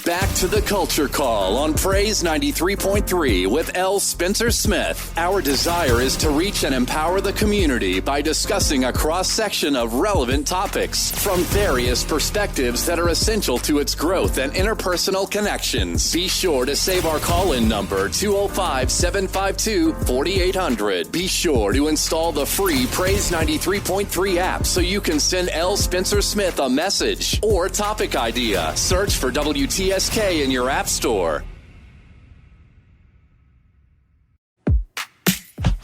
Back to the Culture Call on Praise 93.3 with L. Spencer Smith. Our desire is to reach and empower the community by discussing a cross-section of relevant topics from various perspectives that are essential to its growth and interpersonal connections. Be sure to save our call-in number, 205-752-4800. Be sure to install the free Praise 93.3 app so you can send L. Spencer Smith a message or topic idea. Search for WTSK in your app store.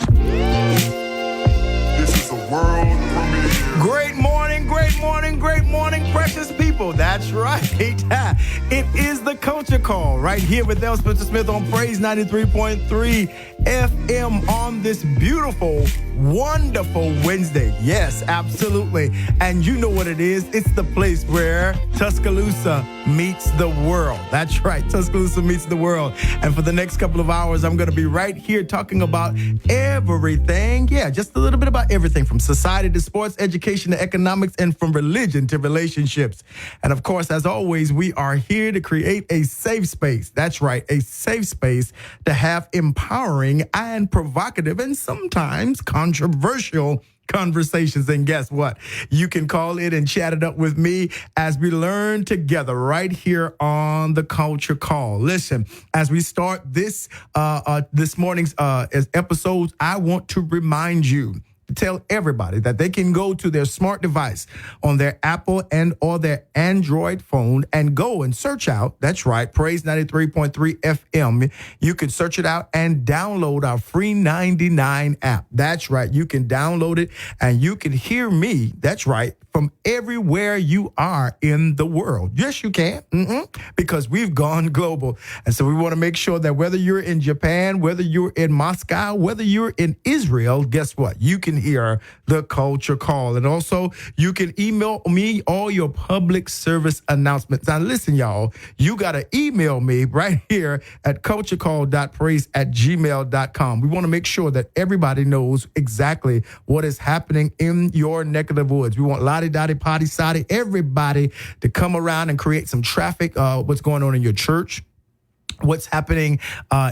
This is a world premiere. Great morning, great morning, great morning, precious people. That's right. It is the Culture Call right here with L. Spencer Smith on Praise 93.3 FM on this beautiful, wonderful Wednesday. Yes, absolutely. And you know what it is. It's the place where Tuscaloosa meets the world. That's right. Tuscaloosa meets the world. And for the next couple of hours, I'm going to be right here talking about everything. Yeah, just a little bit about everything from society to sports, education to economics, and from religion to relationships. And of course, as always, we are here to create a safe space. That's right. A safe space to have empowering and provocative and sometimes controversial conversations. And guess what? You can call in and chat it up with me as we learn together right here on the Culture Call. Listen, as we start this morning's episodes, I want to remind you, tell everybody that they can go to their smart device on their Apple and or their Android phone and go and search out, that's right, Praise 93.3 FM. You can search it out and download our free 99 app. That's right. You can download it and you can hear me, that's right, from everywhere you are in the world. Yes, you can, because we've gone global. And so we want to make sure that whether you're in Japan, whether you're in Moscow, whether you're in Israel, guess what? You can hear the Culture Call. And also, you can email me all your public service announcements. Now, listen, y'all, you got to email me right here at culturecall.praise@gmail.com. We want to make sure that everybody knows exactly what is happening in your neck of the woods. We want lottie-dottie, potty-soddy, everybody to come around and create some traffic, what's going on in your church, what's happening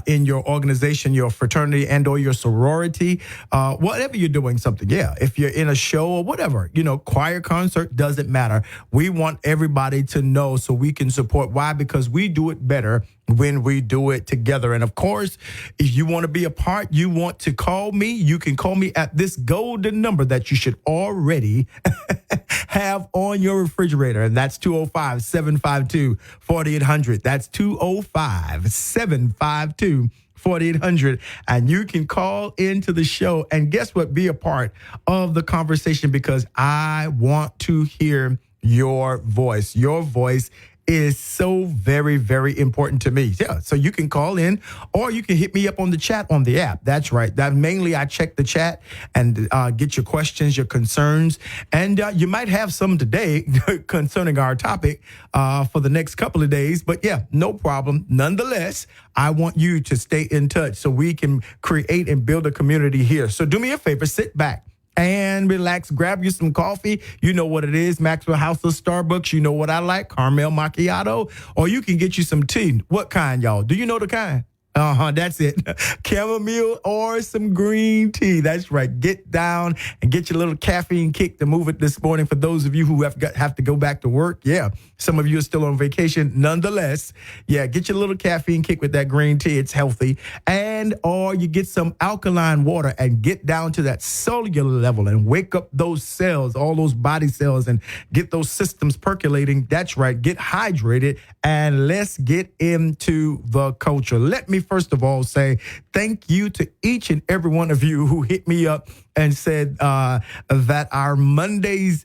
in your organization, your fraternity and or your sorority, whatever you're doing something. Yeah, if you're in a show or whatever, choir, concert, doesn't matter. We want everybody to know so we can support. Why? Because we do it better when we do it together. And of course, if you want to be a part, you want to call me, you can call me at this golden number that you should already have on your refrigerator. And that's 205-752-4800. That's 205-752-4800. And you can call into the show and guess what? Be a part of the conversation because I want to hear your voice. Your voice is so very, very important to me. Yeah, so you can call in or you can hit me up on the chat on the app. That's right. That mainly I check the chat and get your questions, your concerns, and you might have some today concerning our topic for the next couple of days. But yeah, no problem. Nonetheless, I want you to stay in touch so we can create and build a community here. So do me a favor, sit back and relax. Grab you some coffee. You know what it is. Maxwell House of Starbucks. You know what I like. Caramel macchiato. Or you can get you some tea. What kind, y'all? Do you know the kind? That's it. Chamomile or some green tea. That's right. Get down and get your little caffeine kick to move it this morning. For those of you who have to go back to work, yeah, some of you are still on vacation. Nonetheless, yeah, get your little caffeine kick with that green tea. It's healthy. And or you get some alkaline water and get down to that cellular level and wake up those cells, all those body cells, and get those systems percolating. That's right. Get hydrated and let's get into the culture. Let me first of all say thank you to each and every one of you who hit me up and said that our Monday's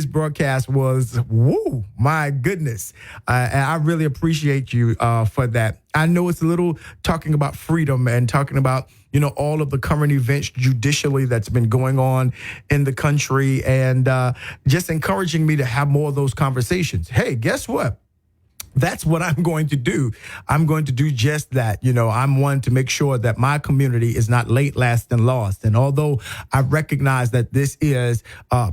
broadcast was, woo, my goodness. And I really appreciate you for that. I know it's a little talking about freedom and talking about, all of the current events judicially that's been going on in the country and just encouraging me to have more of those conversations. Hey, guess what? That's what I'm going to do. I'm going to do just that. You know, I'm one to make sure that my community is not late, last, and lost. And although I recognize that this is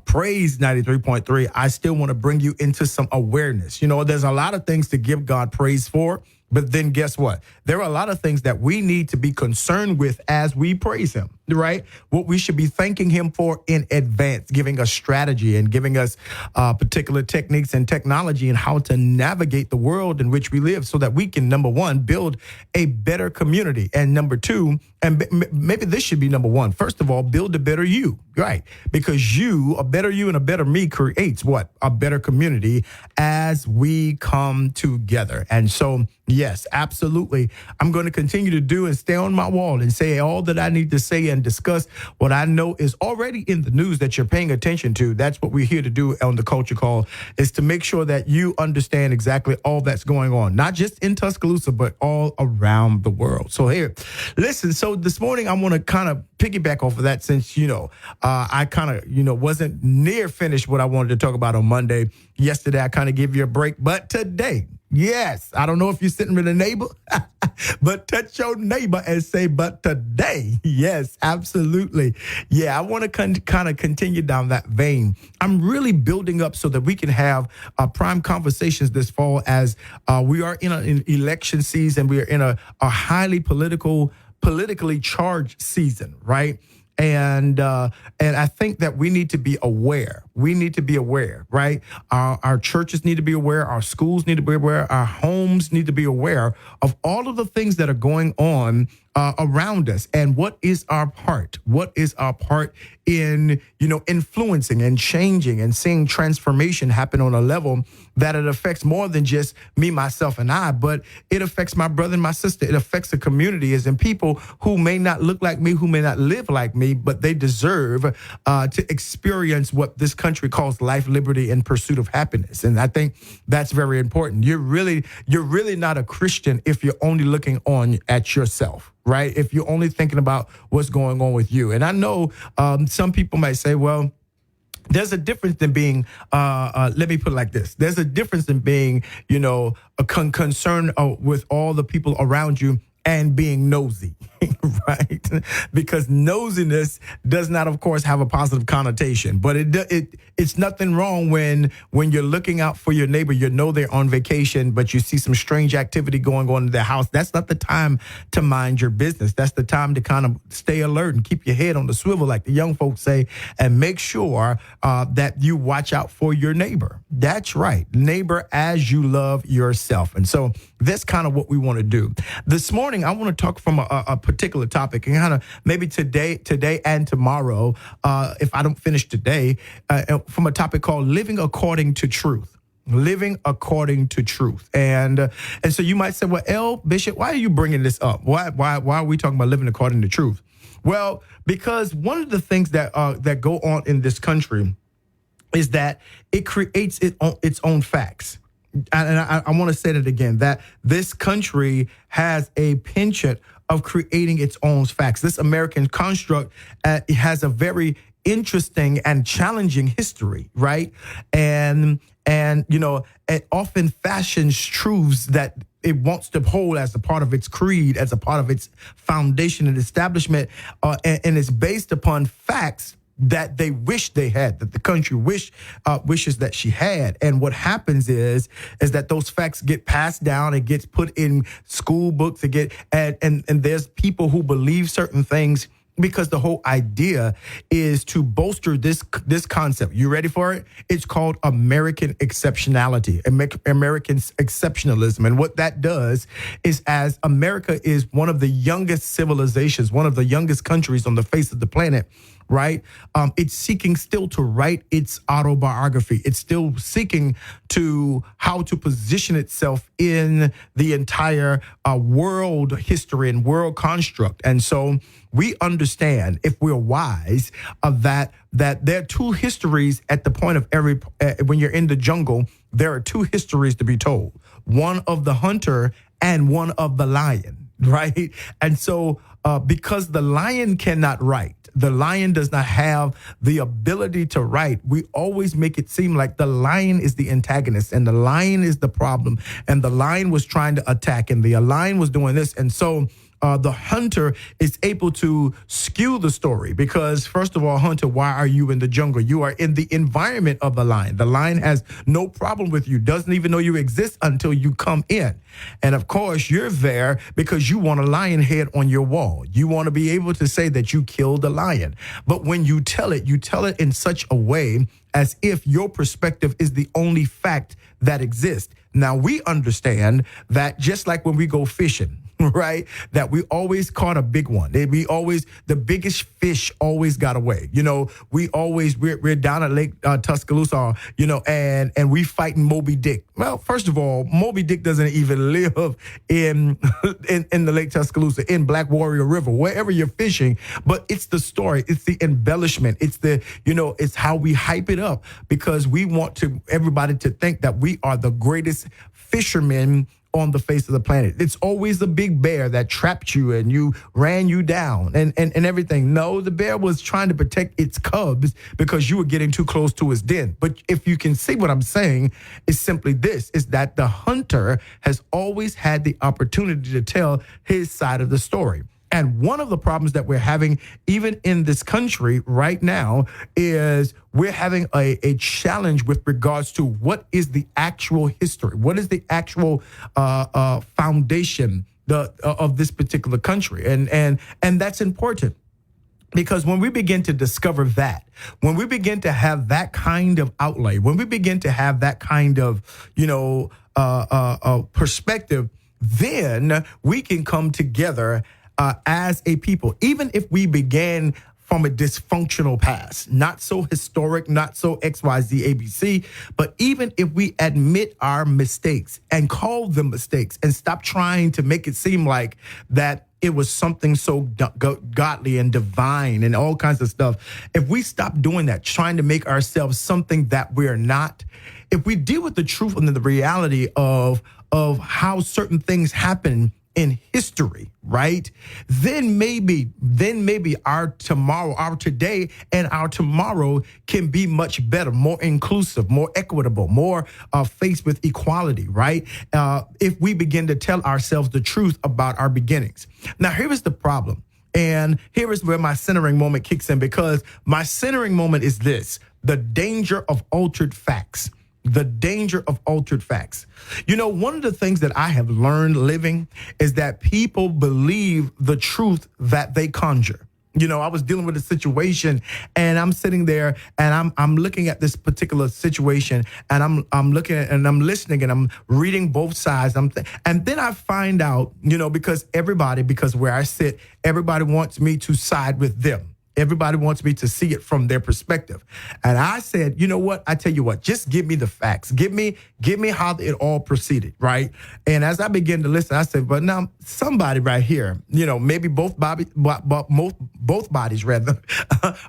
Praise 93.3, I still want to bring you into some awareness. You know, there's a lot of things to give God praise for. But then guess what? There are a lot of things that we need to be concerned with as we praise him, right? What we should be thanking him for in advance, giving us strategy and giving us particular techniques and technology and how to navigate the world in which we live so that we can, number one, build a better community. And number two, and maybe this should be number one. First of all, build a better you, right? Because a better you and a better me creates what? A better community as we come together. And so, yes, absolutely. I'm going to continue to do and stay on my wall and say all that I need to say and discuss what I know is already in the news that you're paying attention to. That's what we're here to do on the Culture Call, is to make sure that you understand exactly all that's going on, not just in Tuscaloosa, but all around the world. So here, listen, so this morning I want to kind of piggyback off of that since, I kind of, wasn't near finished what I wanted to talk about on Monday. Yesterday, I kind of gave you a break, but today, yes, I don't know if you're sitting with a neighbor, but touch your neighbor and say, but today, yes, absolutely. Yeah, I want to kind of continue down that vein. I'm really building up so that we can have prime conversations this fall as we are in an election season. We are in a highly politically charged season, right? And I think that we need to be aware. We need to be aware, right? Our churches need to be aware. Our schools need to be aware. Our homes need to be aware of all of the things that are going on around us. And what is our part? What is our part in, influencing and changing and seeing transformation happen on a level that it affects more than just me, myself, and I, but it affects my brother and my sister. It affects the community, as in people who may not look like me, who may not live like me, but they deserve to experience what this country calls life, liberty, and pursuit of happiness. And I think that's very important. You're really not a Christian if you're only looking on at yourself, right? If you're only thinking about what's going on with you. And I know some people might say, well, there's a difference in being, let me put it like this. There's a difference in being, concerned with all the people around you and being nosy, right? Because nosiness does not, of course, have a positive connotation. But it's nothing wrong when you're looking out for your neighbor. You know they're on vacation, but you see some strange activity going on in their house. That's not the time to mind your business. That's the time to kind of stay alert and keep your head on the swivel, like the young folks say, and make sure that you watch out for your neighbor. That's right. Neighbor as you love yourself. And so that's kind of what we want to do. This morning, I want to talk from a particular topic and kind of maybe today and tomorrow, if I don't finish today, from a topic called living according to truth. Living according to truth. And so you might say, well, L. Bishop, why are you bringing this up? Why are we talking about living according to truth? Well, because one of the things that go on in this country is that it creates its own facts. And I want to say that again, that this country has a penchant of creating its own facts. This American construct has a very interesting and challenging history, right? And it often fashions truths that it wants to hold as a part of its creed, as a part of its foundation and establishment, and it's based upon facts that they wish they had, that the country wishes that she had. And what happens is that those facts get passed down, it gets put in school books, and there's people who believe certain things because the whole idea is to bolster this concept. You ready for it? It's called American exceptionality, American exceptionalism. And what that does is, as America is one of the youngest civilizations, one of the youngest countries on the face of the planet, right? It's seeking still to write its autobiography. It's still seeking to how to position itself in the entire world history and world construct. And so we understand, if we're wise, that there are two histories at the point of when you're in the jungle, there are two histories to be told. One of the hunter and one of the lion. Right. And so because the lion cannot write. The lion does not have the ability to write. We always make it seem like the lion is the antagonist and the lion is the problem. And the lion was trying to attack and the lion was doing this. And so the hunter is able to skew the story because, first of all, hunter, why are you in the jungle? You are in the environment of the lion. The lion has no problem with you, doesn't even know you exist until you come in. And of course, you're there because you want a lion head on your wall. You want to be able to say that you killed a lion. But when you tell it in such a way as if your perspective is the only fact that exists. Now, we understand that just like when we go fishing, right? That we always caught a big one. The biggest fish always got away. We're down at Lake Tuscaloosa, and we fighting Moby Dick. Well, first of all, Moby Dick doesn't even live in the Lake Tuscaloosa, in Black Warrior River, wherever you're fishing. But it's the story, it's the embellishment, it's how we hype it up because we want everybody to think that we are the greatest fishermen on the face of the planet. It's always the big bear that trapped you and ran you down and everything. No, the bear was trying to protect its cubs because you were getting too close to his den. But if you can see what I'm saying, is simply this, is that the hunter has always had the opportunity to tell his side of the story. And one of the problems that we're having, even in this country right now, is we're having a challenge with regards to what is the actual history, what is the actual foundation of this particular country, and that's important. Because when we begin to discover that, when we begin to have that kind of outlay, when we begin to have that kind of, perspective, then we can come together as a people, even if we began from a dysfunctional past, not so historic, not so XYZ ABC, but even if we admit our mistakes and call them mistakes and stop trying to make it seem like that it was something so godly and divine and all kinds of stuff. If we stop doing that, trying to make ourselves something that we're not, if we deal with the truth and the reality of how certain things happen in history, right? Then maybe our tomorrow, our today and our tomorrow can be much better, more inclusive, more equitable, more faced with equality, right? If we begin to tell ourselves the truth about our beginnings. Now, here is the problem. And here is where my centering moment kicks in, because my centering moment is this: the danger of altered facts. The danger of altered facts. One of the things that I have learned living is that people believe the truth that they conjure. I was dealing with a situation and I'm sitting there and I'm looking at this particular situation and I'm looking at and I'm listening and I'm reading both sides. And then I find out, because where I sit, everybody wants me to side with them. Everybody wants me to see it from their perspective. And I said, you know what? I tell you what, just give me the facts. Give me how it all proceeded, right? And as I began to listen, I said, but now somebody right here, maybe both bodies rather,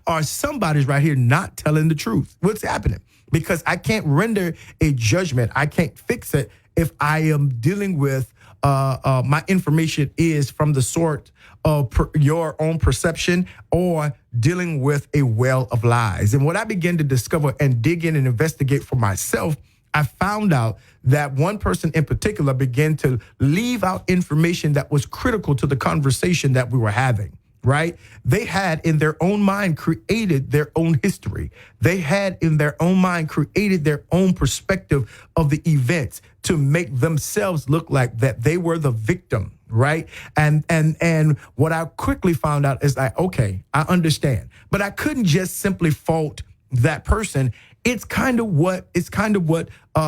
or somebody's right here not telling the truth. What's happening? Because I can't render a judgment. I can't fix it if I am dealing with my information is from the sort of your own perception or dealing with a well of lies. And what I began to discover and dig in and investigate for myself, I found out that one person in particular began to leave out information that was critical to the conversation that we were having. Right? They had in their own mind created their own history. They had in their own mind created their own perspective of the events to make themselves look like that they were the victim. Right. And what I quickly found out is like, OK, I understand, but I couldn't just simply fault that person. It's kind of what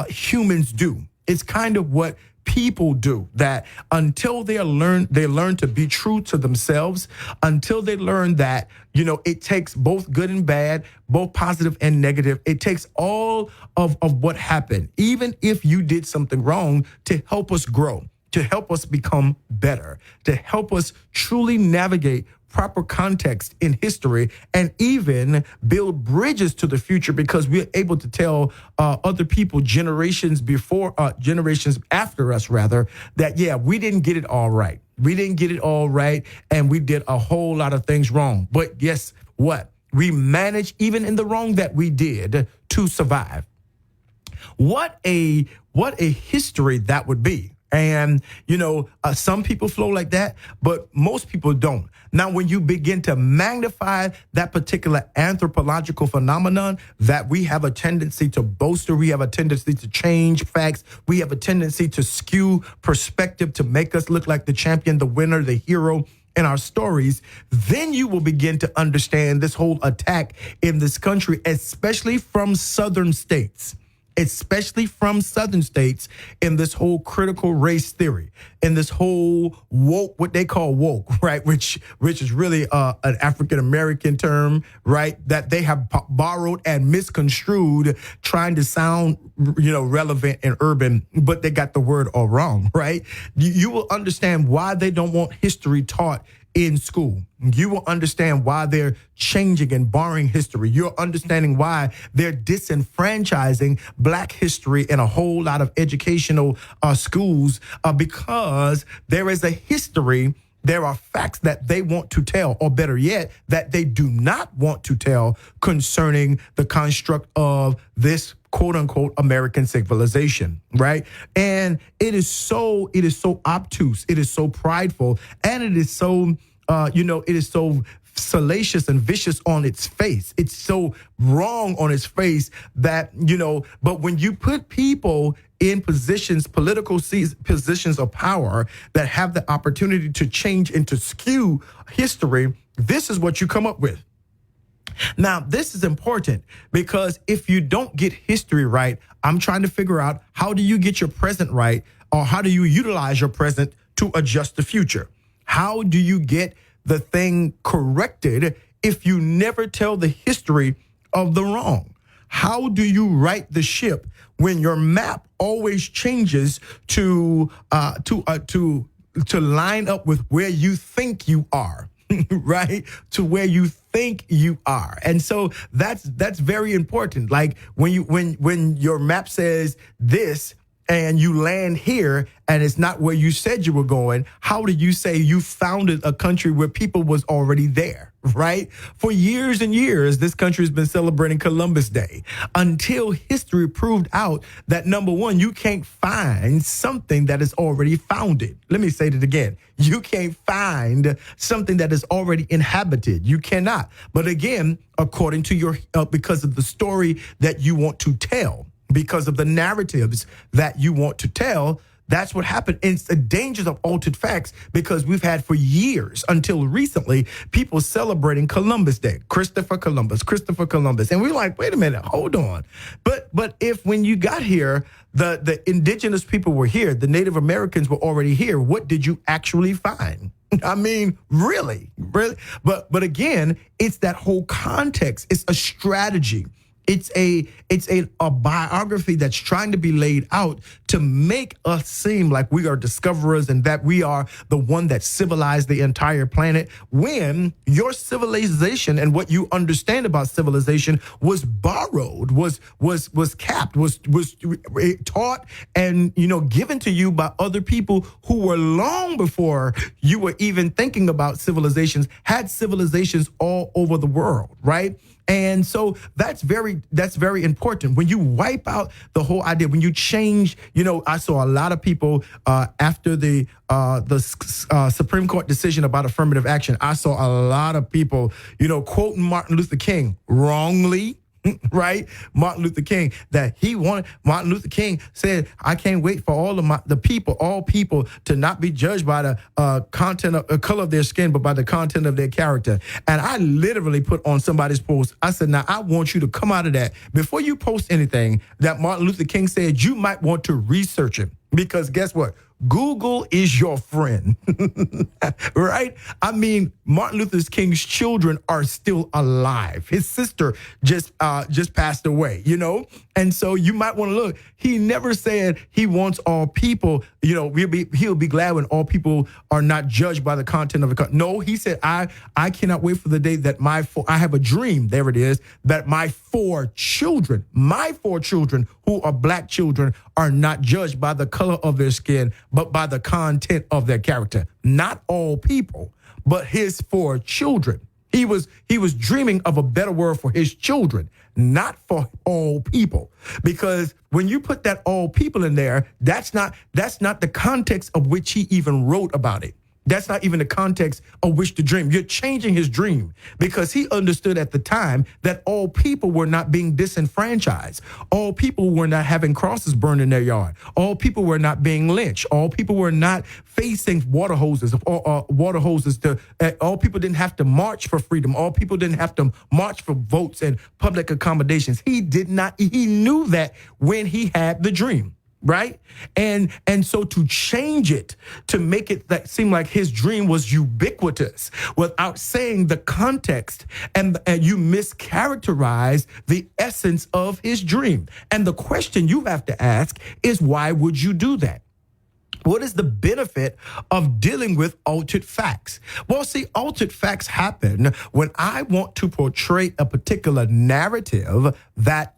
humans do. It's kind of what people do, that until they learn to be true to themselves, until they learn that, it takes both good and bad, both positive and negative. It takes all of what happened, even if you did something wrong, to help us grow, to help us become better, to help us truly navigate proper context in history and even build bridges to the future, because we're able to tell other people generations after us, rather, that, yeah, we didn't get it all right. We didn't get it all right, and we did a whole lot of things wrong. But guess what? We managed, even in the wrong that we did, to survive. What a history that would be. And, some people flow like that, but most people don't. Now, when you begin to magnify that particular anthropological phenomenon, that we have a tendency to bolster, we have a tendency to change facts, we have a tendency to skew perspective to make us look like the champion, the winner, the hero in our stories, then you will begin to understand this whole attack in this country, especially from southern states. Especially from southern states, in this whole critical race theory, in this whole woke, what they call woke, right? Which is really an African-American term, right? That they have borrowed and misconstrued, trying to sound, relevant and urban, but they got the word all wrong, right? You will understand why they don't want history taught in school. You will understand why they're changing and borrowing history. You're understanding why they're disenfranchising Black history in a whole lot of educational schools, because there is a history. There are facts that they want to tell, or better yet, that they do not want to tell concerning the construct of this quote unquote American civilization, right? And it is so obtuse, it is so prideful, and it is so it is so salacious and vicious on its face. It's so wrong on its face that, but when you put people in positions, political positions of power that have the opportunity to change and to skew history, this is what you come up with. Now, this is important because if you don't get history right, I'm trying to figure out, how do you get your present right, or how do you utilize your present to adjust the future? How do you get the thing corrected if you never tell the history of the wrong? How do you right the ship when your map always changes to line up with where you think you are? Right? To where you think you are. And so that's very important. Like when your map says this and you land here and it's not where you said you were going, how do you say you founded a country where people was already there, right? For years and years, this country has been celebrating Columbus Day until history proved out that, number one, you can't find something that is already founded. Let me say that again. You can't find something that is already inhabited. You cannot. But again, according to your, because of the story that you want to tell, because of the narratives that you want to tell, that's what happened. And it's the dangers of altered facts, because we've had for years until recently people celebrating Columbus Day, Christopher Columbus. And we're like, wait a minute, hold on. But if when you got here, the indigenous people were here, the Native Americans were already here, what did you actually find? I mean, really? But again, it's that whole context. It's a strategy. It's a biography that's trying to be laid out to make us seem like we are discoverers and that we are the one that civilized the entire planet, when your civilization and what you understand about civilization was borrowed, was capped, was taught and given to you by other people who were long before you were even thinking about civilizations, had civilizations all over the world, right? And so that's very important. When you wipe out the whole idea, when you change, I saw a lot of people after the Supreme Court decision about affirmative action. I saw a lot of people, quoting Martin Luther King wrongly. Right? Martin Luther King, Martin Luther King said, I can't wait for all people to not be judged by the content of color of their skin, but by the content of their character. And I literally put on somebody's post, I said, now I want you to come out of that. Before you post anything that Martin Luther King said, you might want to research it, because guess what? Google is your friend, right? I mean, Martin Luther King's children are still alive. His sister just passed away, And so you might want to look. He never said he wants all people, he'll be glad when all people are not judged by the content of the country. No, he said, I cannot wait for the day that I have a dream, there it is, that my four children who are black children are not judged by the color of their skin, but by the content of their character. Not all people, but his 4 children. He was dreaming of a better world for his children, not for all people. Because when you put that all people in there, that's not the context of which he even wrote about it. That's not even the context of which the dream. You're changing his dream because he understood at the time that all people were not being disenfranchised. All people were not having crosses burned in their yard. All people were not being lynched. All people were not facing water hoses or water hoses. All people didn't have to march for freedom. All people didn't have to march for votes and public accommodations. He knew that when he had the dream. Right. And so to change it, to make it that seem like his dream was ubiquitous without saying the context, and you mischaracterize the essence of his dream. And the question you have to ask is, why would you do that? What is the benefit of dealing with altered facts? Well, see, altered facts happen when I want to portray a particular narrative that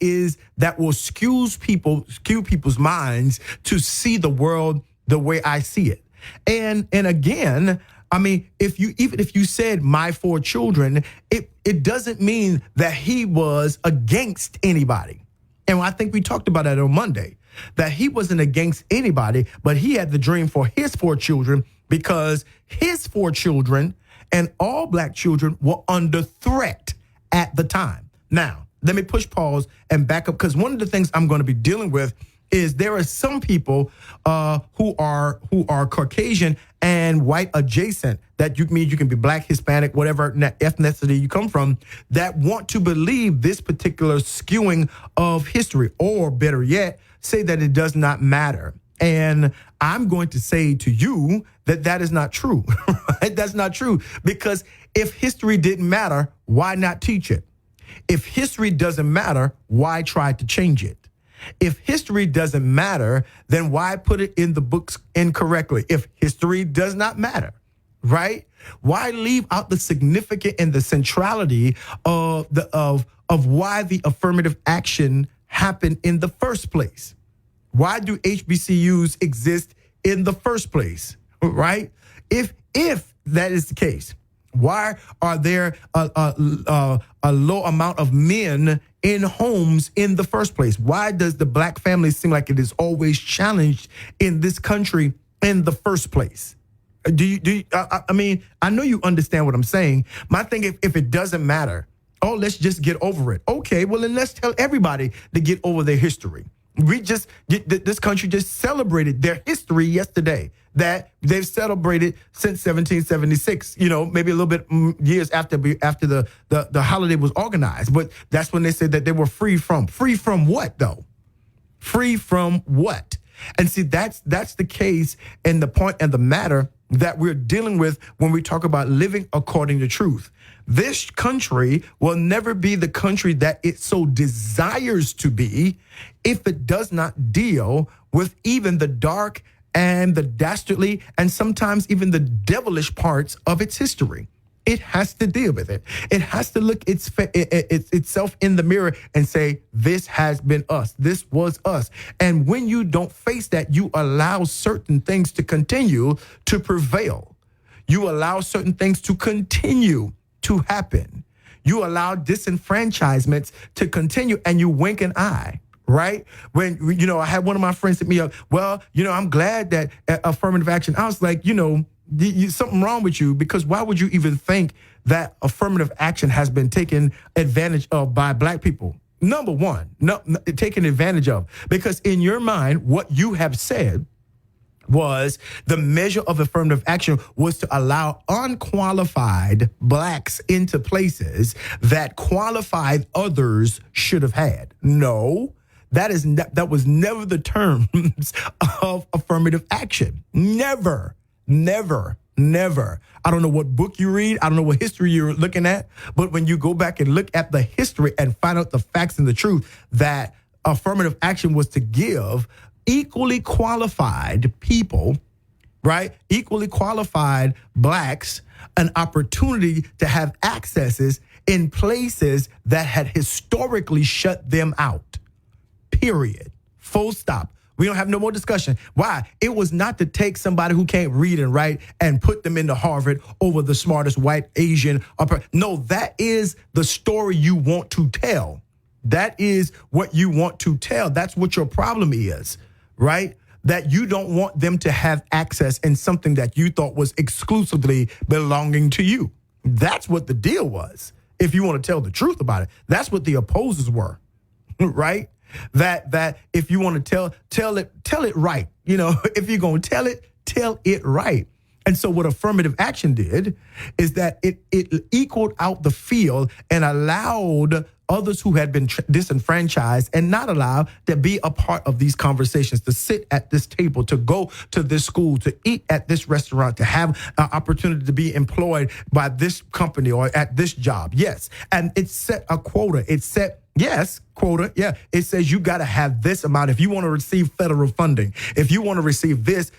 will skew people's minds to see the world the way I see it. And again, I mean, even if you said my 4 children, it doesn't mean that he was against anybody. And I think we talked about that on Monday, that he wasn't against anybody, but he had the dream for his 4 children because his 4 children and all Black children were under threat at the time. Now, let me push pause and back up, because one of the things I'm going to be dealing with is there are some people who are Caucasian and white adjacent, that you can be Black, Hispanic, whatever ethnicity you come from, that want to believe this particular skewing of history, or better yet, say that it does not matter. And I'm going to say to you that is not true. Right? That's not true, because if history didn't matter, why not teach it? If history doesn't matter, why try to change it? If history doesn't matter, then why put it in the books incorrectly? If history does not matter, right? Why leave out the significance and the centrality of why the affirmative action happened in the first place? Why do HBCUs exist in the first place, right? If that is the case, why are there a low amount of men in homes in the first place? Why does the Black family seem like it is always challenged in this country in the first place? I mean, I know you understand what I'm saying. My thing, if it doesn't matter, let's just get over it. Okay, well, then let's tell everybody to get over their history. This country just celebrated their history yesterday, that they've celebrated since 1776, maybe a little bit years after the holiday was organized. But that's when they said that they were free from what, though? Free from what? And see, that's the case and the point and the matter that we're dealing with when we talk about living according to truth. This country will never be the country that it so desires to be if it does not deal with even the dark and the dastardly and sometimes even the devilish parts of its history. It has to deal with it. It has to look itself in the mirror and say, this has been us. This was us. And when you don't face that, you allow certain things to continue to prevail. You allow certain things to continue to happen. You allow disenfranchisements to continue, and you wink an eye. Right? When, I had one of my friends hit me up, well, I'm glad that affirmative action. I was like, something wrong with you, because why would you even think that affirmative action has been taken advantage of by Black people? Number one, taken advantage of, because in your mind, what you have said was the measure of affirmative action was to allow unqualified Blacks into places that qualified others should have had. No. That was never the terms of affirmative action. Never. I don't know what book you read. I don't know what history you're looking at. But when you go back and look at the history and find out the facts and the truth, that affirmative action was to give equally qualified people, right? Equally qualified Blacks an opportunity to have accesses in places that had historically shut them out. Period. Full stop. We don't have no more discussion. Why? It was not to take somebody who can't read and write and put them into Harvard over the smartest white Asian. No, that is the story you want to tell. That is what you want to tell. That's what your problem is, right? That you don't want them to have access in something that you thought was exclusively belonging to you. That's what the deal was. If you want to tell the truth about it, that's what the opposers were, right? That if you want to tell it right. You know, if you're going to tell it right. And so what affirmative action did is that it equaled out the field and allowed others who had been disenfranchised and not allowed to be a part of these conversations, to sit at this table, to go to this school, to eat at this restaurant, to have an opportunity to be employed by this company or at this job. Yes. And it set a quota. It set quota. Yeah. It says you got to have this amount if you want to receive federal funding. If you want to receive this,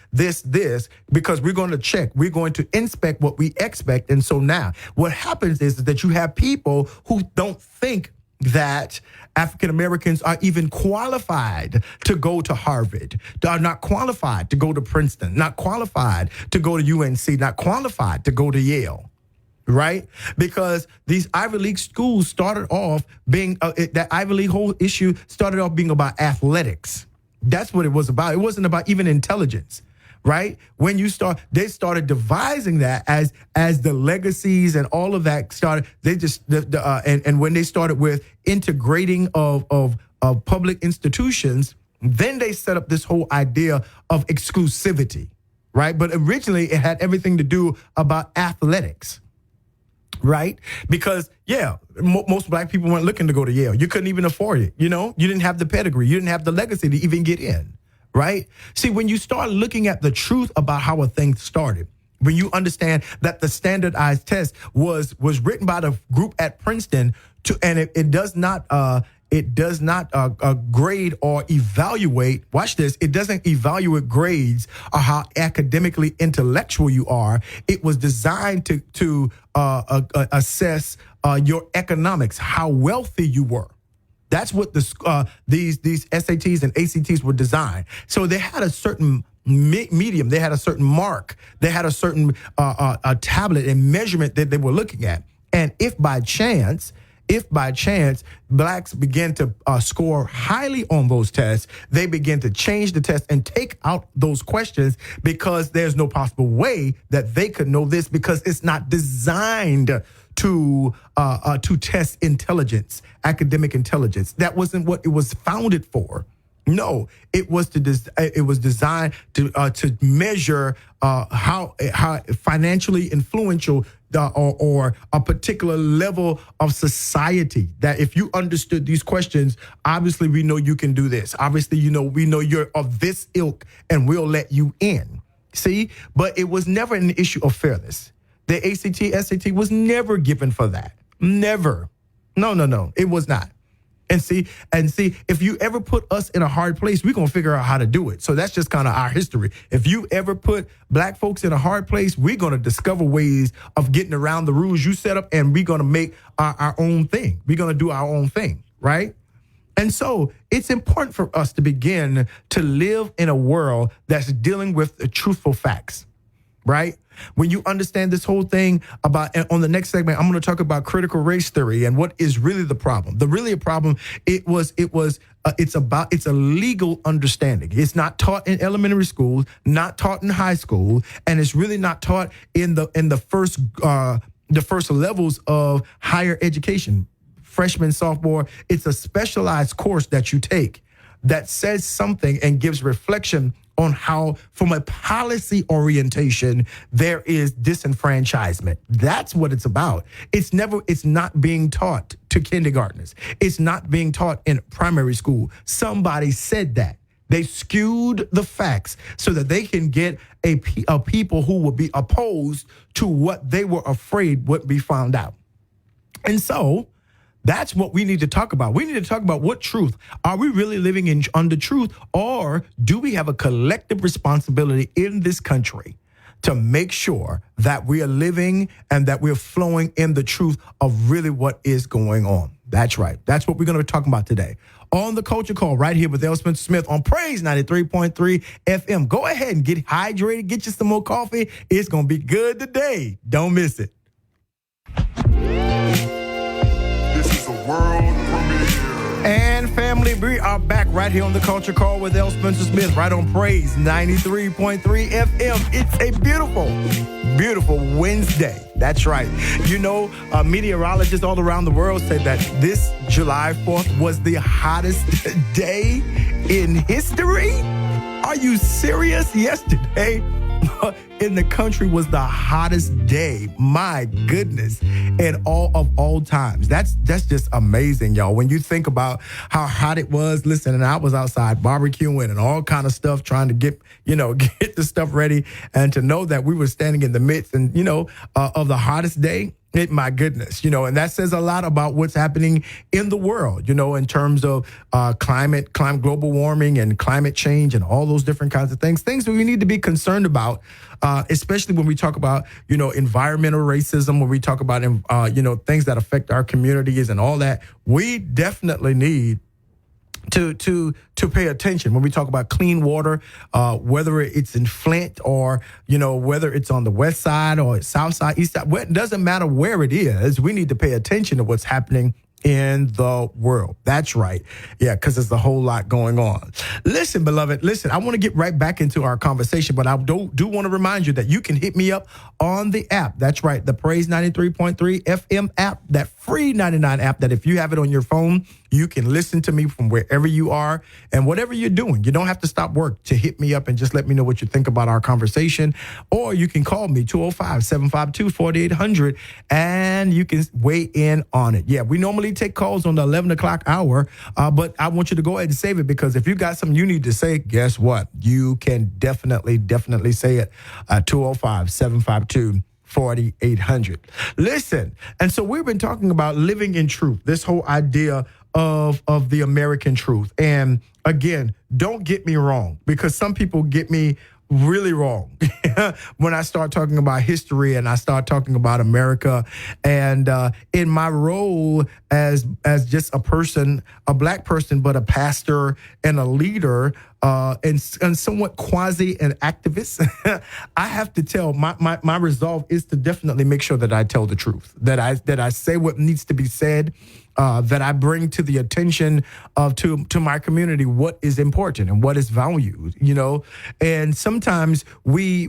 because we're going to check, we're going to inspect what we expect. And so now what happens is that you have people who don't think that African Americans are even qualified to go to Harvard, are not qualified to go to Princeton, not qualified to go to UNC, not qualified to go to Yale. Right? Because these Ivy League schools started off being, that Ivy League whole issue started off being about athletics. That's what it was about. It wasn't about even intelligence, right? When they started devising that as the legacies and all of that started, they just, and when they started with integrating of public institutions, then they set up this whole idea of exclusivity, right? But originally it had everything to do about athletics. Right? Because, most black people weren't looking to go to Yale. You couldn't even afford it. You know, you didn't have the pedigree. You didn't have the legacy to even get in. Right? See, when you start looking at the truth about how a thing started, when you understand that the standardized test was written by the group at Princeton and it does not grade or evaluate. Watch this. It doesn't evaluate grades or how academically intellectual you are. It was designed to assess your economics, how wealthy you were. That's what these SATs and ACTs were designed. So they had a certain medium. They had a certain mark. They had a certain a tablet and measurement that they were looking at. And if by chance blacks begin to score highly on those tests, they begin to change the test and take out those questions because there's no possible way that they could know this because it's not designed to test intelligence, academic intelligence. That wasn't what it was founded for. No, it was designed to measure how financially influential or a particular level of society. That if you understood these questions, obviously we know you can do this. Obviously, we know you're of this ilk, and we'll let you in. See, but it was never an issue of fairness. The ACT, SAT was never given for that. Never. No, it was not. And see, if you ever put us in a hard place, we're going to figure out how to do it. So that's just kind of our history. If you ever put black folks in a hard place, we're going to discover ways of getting around the rules you set up, and we're going to make our own thing. We're going to do our own thing, right? And so it's important for us to begin to live in a world that's dealing with the truthful facts, right? When you understand this whole thing about, and on the next segment, I'm going to talk about critical race theory and what is really the problem. A problem, it's a legal understanding. It's not taught in elementary school, not taught in high school, and it's really not taught in the first levels of higher education, freshman, sophomore. It's a specialized course that you take that says something and gives reflection on how, from a policy orientation, there is disenfranchisement. That's what it's about. It's not being taught to kindergartners. It's not being taught in primary school. Somebody said that. They skewed the facts so that they can get a people who would be opposed to what they were afraid would be found out. And so that's what we need to talk about. We need to talk about what truth. Are we really living under truth, or do we have a collective responsibility in this country to make sure that we are living and that we're flowing in the truth of really what is going on? That's right. That's what we're going to be talking about today. on the Culture Call right here with L. Spencer Smith on Praise 93.3 FM. Go ahead and get hydrated, get you some more coffee. It's going to be good today. Don't miss it. This is a world premiere. And family, we are back right here on the Culture Call with L. Spencer Smith right on Praise 93.3 FM. It's a beautiful, beautiful Wednesday. That's right. You know, meteorologists all around the world said that this July 4th was the hottest day in history. Are you serious? Yesterday in the country was the hottest day. My goodness. In all times. That's just amazing, y'all. When you think about how hot it was, listen, and I was outside barbecuing and all kind of stuff, trying to get the stuff ready, and to know that we were standing in the midst and, of the hottest day. My goodness, and that says a lot about what's happening in the world, in terms of climate, global warming and climate change and all those different kinds of things that we need to be concerned about, especially when we talk about, environmental racism, when we talk about, things that affect our communities and all that. We definitely need to pay attention when we talk about clean water, whether it's in Flint or, whether it's on the west side or south side, east side. It doesn't matter where it is. We need to pay attention to what's happening in the world. That's right. Yeah, because there's a whole lot going on. Listen, beloved, I want to get right back into our conversation, but I do want to remind you that you can hit me up on the app. That's right, the Praise 93.3 FM app, that free 99 app that if you have it on your phone, you can listen to me from wherever you are and whatever you're doing. You don't have to stop work to hit me up and just let me know what you think about our conversation. Or you can call me 205-752-4800 and you can weigh in on it. Yeah, we normally take calls on the 11 o'clock hour, but I want you to go ahead and save it, because if you got something you need to say, guess what? You can definitely say it. 205-752-4800. Listen, and so we've been talking about living in truth, this whole idea of the American truth. And again, don't get me wrong, because some people get me really wrong when I start talking about history and I start talking about America. And in my role as just a person, a black person, but a pastor and a leader, and somewhat quasi an activist, I have to tell my resolve is to definitely make sure that I tell the truth, that I say what needs to be said, that I bring to the attention of to my community what is important and what is valued, and sometimes we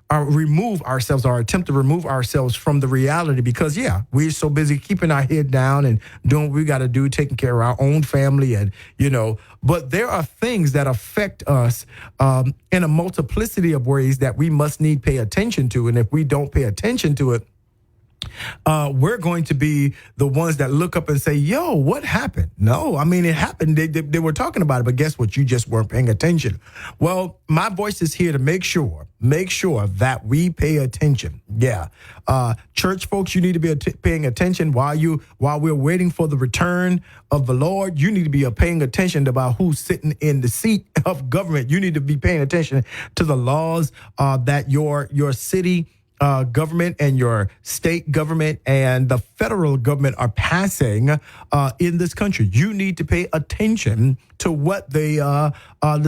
remove ourselves or attempt to remove ourselves from the reality because, we're so busy keeping our head down and doing what we got to do, taking care of our own family. And, but there are things that affect us in a multiplicity of ways that we must pay attention to. And if we don't pay attention to it, we're going to be the ones that look up and say, yo, what happened? No, I mean, it happened. They were talking about it, but guess what? You just weren't paying attention. Well, my voice is here to make sure that we pay attention. Yeah. Church folks, you need to be paying attention while we're waiting for the return of the Lord. You need to be paying attention about who's sitting in the seat of government. You need to be paying attention to the laws that your city government and your state government and the federal government are passing in this country. You need to pay attention to what the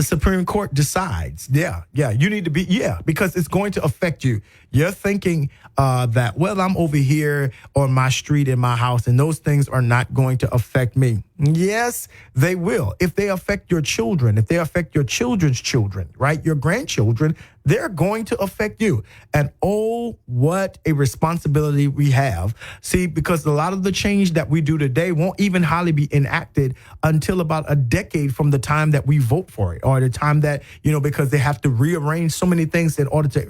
Supreme Court decides. Yeah. You need to be, because it's going to affect you. You're thinking that, well, I'm over here on my street in my house and those things are not going to affect me. Yes, they will. If they affect your children, if they affect your children's children, right? Your grandchildren, they're going to affect you. And oh, what a responsibility we have. See, because a lot of the change that we do today won't even hardly be enacted until about a decade from the time that we vote for it, or the time that, because they have to rearrange so many things in order to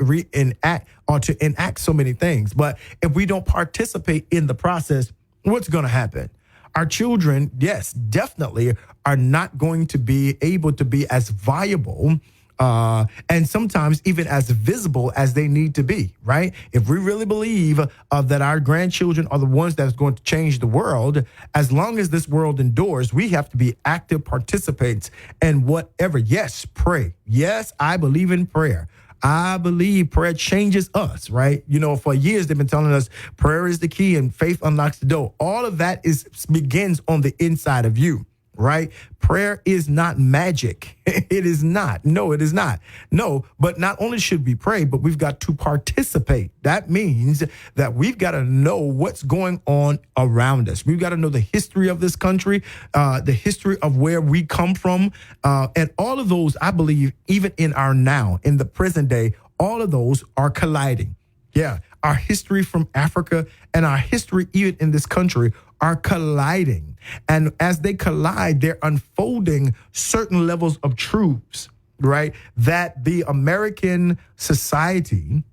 enact so many things. But if we don't participate in the process, what's going to happen? Our children, yes, definitely are not going to be able to be as viable and sometimes even as visible as they need to be, right? If we really believe that our grandchildren are the ones that's going to change the world, as long as this world endures, we have to be active participants in whatever. Yes, pray. Yes, I believe in prayer. I believe prayer changes us, right? For years they've been telling us prayer is the key and faith unlocks the door. All of that begins on the inside of you, right? Prayer is not magic. It is not. No, it is not. No, but not only should we pray, but we've got to participate. That means that we've got to know what's going on around us. We've got to know the history of this country, the history of where we come from. And all of those, I believe, even in our now, in the present day, all of those are colliding. Yeah, our history from Africa and our history even in this country are colliding. And as they collide, they're unfolding certain levels of truths, right? That the American society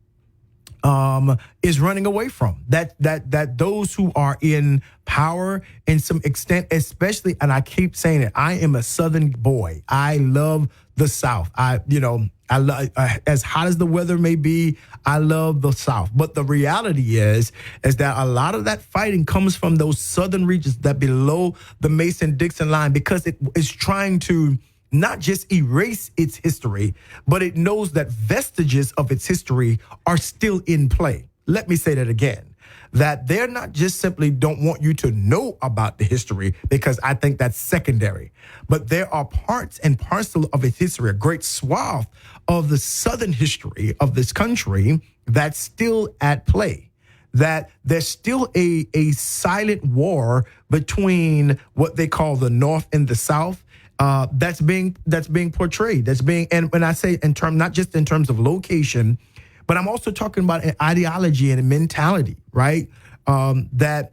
is running away from. That those who are in power in some extent, especially, and I keep saying it, I am a Southern boy. I love the South. I love, as hot as the weather may be, I love the South. But the reality is that a lot of that fighting comes from those southern regions that below the Mason-Dixon line, because it is trying to not just erase its history, but it knows that vestiges of its history are still in play. Let me say that again. That they're not just simply don't want you to know about the history, because I think that's secondary, but there are parts and parcel of its history, a great swath of the southern history of this country that's still at play. That there's still a silent war between what they call the North and the South. That's being portrayed. And when I say in term, not just in terms of location, but I'm also talking about an ideology and a mentality, right? That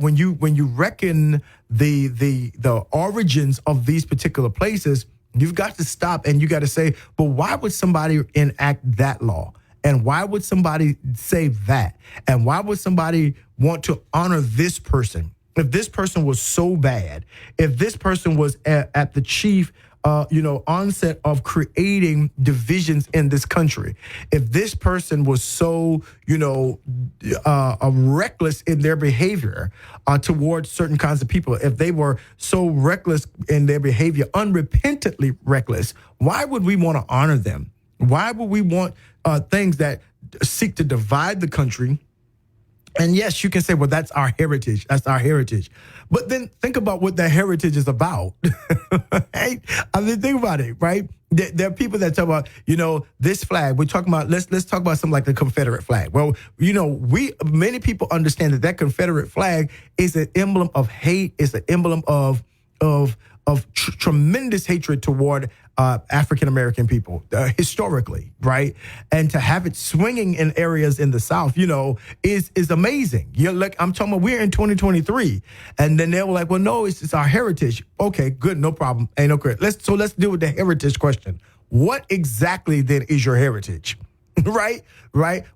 when you reckon the origins of these particular places, you've got to stop and you got to say, but why would somebody enact that law? And why would somebody say that? And why would somebody want to honor this person? If this person was so bad, if this person was at the chief onset of creating divisions in this country, if this person was so, reckless in their behavior towards certain kinds of people, if they were so reckless in their behavior, unrepentantly reckless, why would we want to honor them? Why would we want things that seek to divide the country? And yes, you can say, well, that's our heritage. That's our heritage. But then think about what that heritage is about. Right? I mean, think about it, right? There are people that talk about, this flag. We're talking about, let's talk about something like the Confederate flag. Well, many people understand that Confederate flag is an emblem of hate, is an emblem of tremendous hatred toward African-American people historically, right? And to have it swinging in areas in the South, is amazing. I'm talking about we're in 2023. And then they were like, well, no, it's our heritage. Okay, good, no problem. Ain't no credit. Let's deal with the heritage question. What exactly then is your heritage? Right?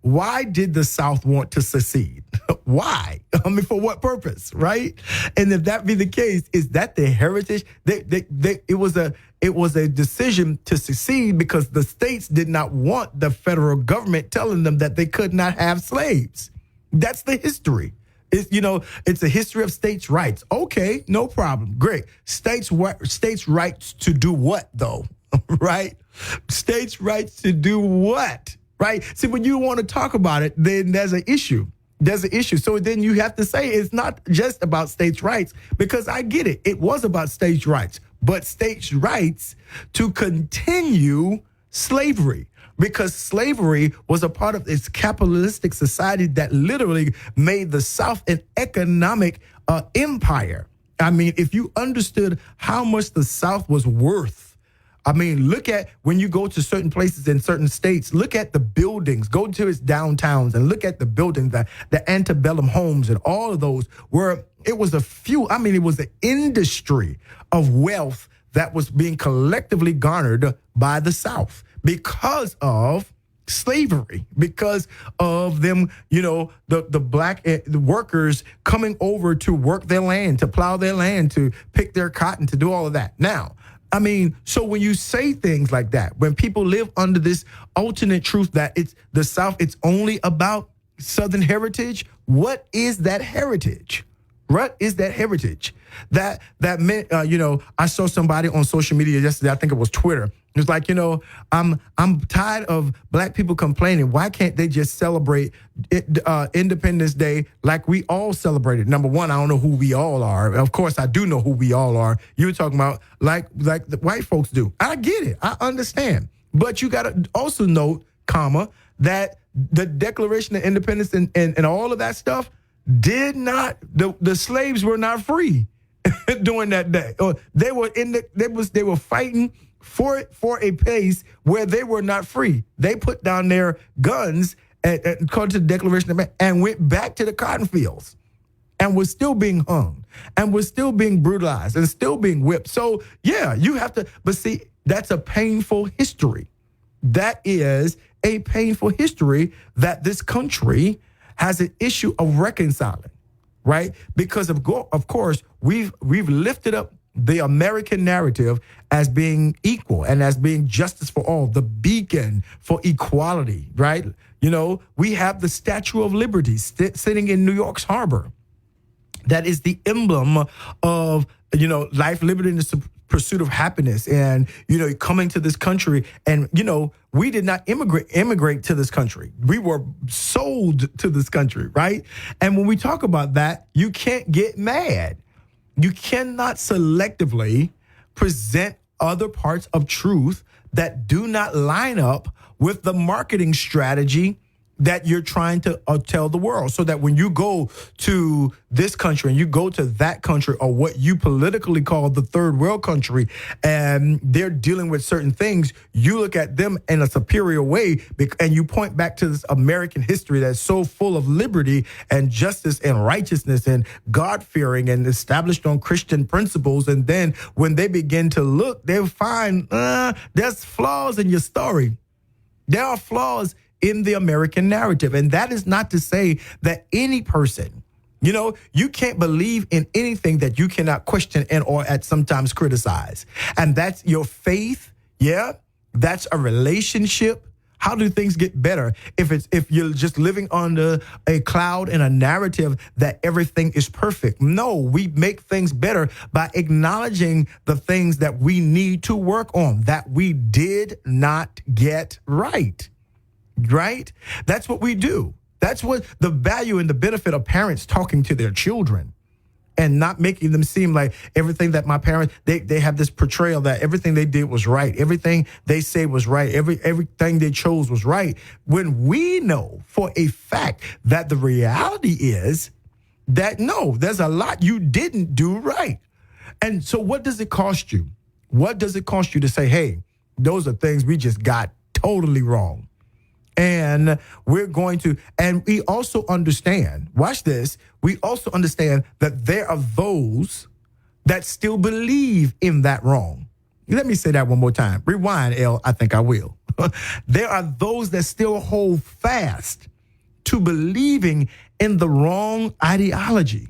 Why did the South want to secede? Why? I mean, for what purpose? Right? And if that be the case, is that the heritage? It was a decision to secede because the states did not want the federal government telling them that they could not have slaves. That's the history. It's a history of states' rights. Okay, no problem. Great. States' rights to do what, though? Right? States' rights to do what? Right? See, when you want to talk about it, then there's an issue. So then you have to say it's not just about states' rights, because I get it. It was about states' rights, but states' rights to continue slavery, because slavery was a part of this capitalistic society that literally made the South an economic empire. I mean, if you understood how much the South was worth, I mean, look at when you go to certain places in certain states, look at the buildings, go to its downtowns and look at the buildings, the antebellum homes and all of those, where it was it was an industry of wealth that was being collectively garnered by the South because of slavery, because of them, the black workers coming over to work their land, to plow their land, to pick their cotton, to do all of that. Now, I mean, so when you say things like that, when people live under this alternate truth that it's the South, it's only about Southern heritage, what is that heritage? What is that heritage? That meant, I saw somebody on social media yesterday, I think it was Twitter, It's like, I'm tired of black people complaining. Why can't they just celebrate Independence Day like we all celebrated? Number one, I don't know who we all are. Of course, I do know who we all are. You were talking about like the white folks do. I get it. I understand. But you got to also note, that the Declaration of Independence and all of that stuff did not, the slaves were not free during that day. They were fighting for a place where they were not free. They put down their guns according to the Declaration and went back to the cotton fields and was still being hung and was still being brutalized and still being whipped. So, yeah, you have to, but see, that's a painful history. That is a painful history that this country has an issue of reconciling, right? Because of course, we've lifted up the American narrative as being equal and as being justice for all, the beacon for equality, right? We have the Statue of Liberty sitting in New York's harbor. That is the emblem of, life, liberty, and the pursuit of happiness. And, coming to this country and, we did not immigrate to this country. We were sold to this country, right? And when we talk about that, you can't get mad. You cannot selectively present other parts of truth that do not line up with the marketing strategy that you're trying to tell the world, so that when you go to this country and you go to that country, or what you politically call the third world country, and they're dealing with certain things, you look at them in a superior way, and you point back to this American history that's so full of liberty and justice and righteousness and God-fearing and established on Christian principles. And then when they begin to look, they'll find there's flaws in your story. There are flaws in the American narrative. And that is not to say that any person, you can't believe in anything that you cannot question and or at sometimes criticize. And that's your faith. Yeah. That's a relationship. How do things get better if you're just living under a cloud and a narrative that everything is perfect? No, we make things better by acknowledging the things that we need to work on, that we did not get right. Right? That's what we do. That's what the value and the benefit of parents talking to their children and not making them seem like everything that my parents, they have this portrayal that everything they did was right. Everything they say was right. Everything they chose was right. When we know for a fact that the reality is that no, there's a lot you didn't do right. And so what does it cost you? What does it cost you to say, hey, those are things we just got totally wrong? And we're going to, and we also understand, watch this, we also understand that there are those that still believe in that wrong. Let me say that one more time. Rewind, L. I think I will. There are those that still hold fast to believing in the wrong ideology.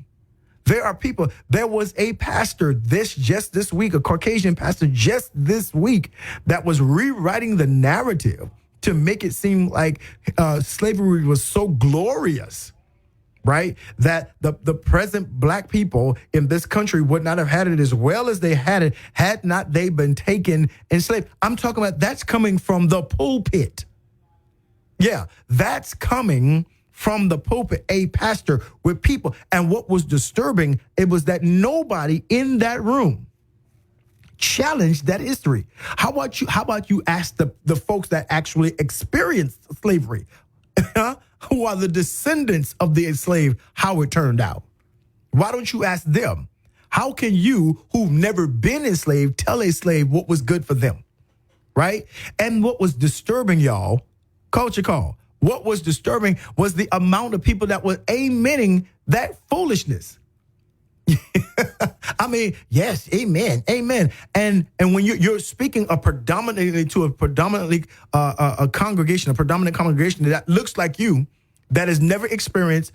There are people, there was a pastor just this week, a Caucasian pastor just this week that was rewriting the narrative to make it seem like slavery was so glorious, right? That the present black people in this country would not have had it as well as they had it had not they been taken enslaved. I'm talking about that's coming from the pulpit. Yeah, that's coming from the pulpit, a pastor with people. And what was disturbing, it was that nobody in that room challenge that history. How about you ask the folks that actually experienced slavery, who are the descendants of the enslaved, how it turned out? Why don't you ask them? How can you, who've never been enslaved, tell a slave what was good for them, right? And what was disturbing, y'all, culture call, what was disturbing was the amount of people that were amening that foolishness. I mean, yes, amen. And when you're speaking a predominant congregation that looks like you, that has never experienced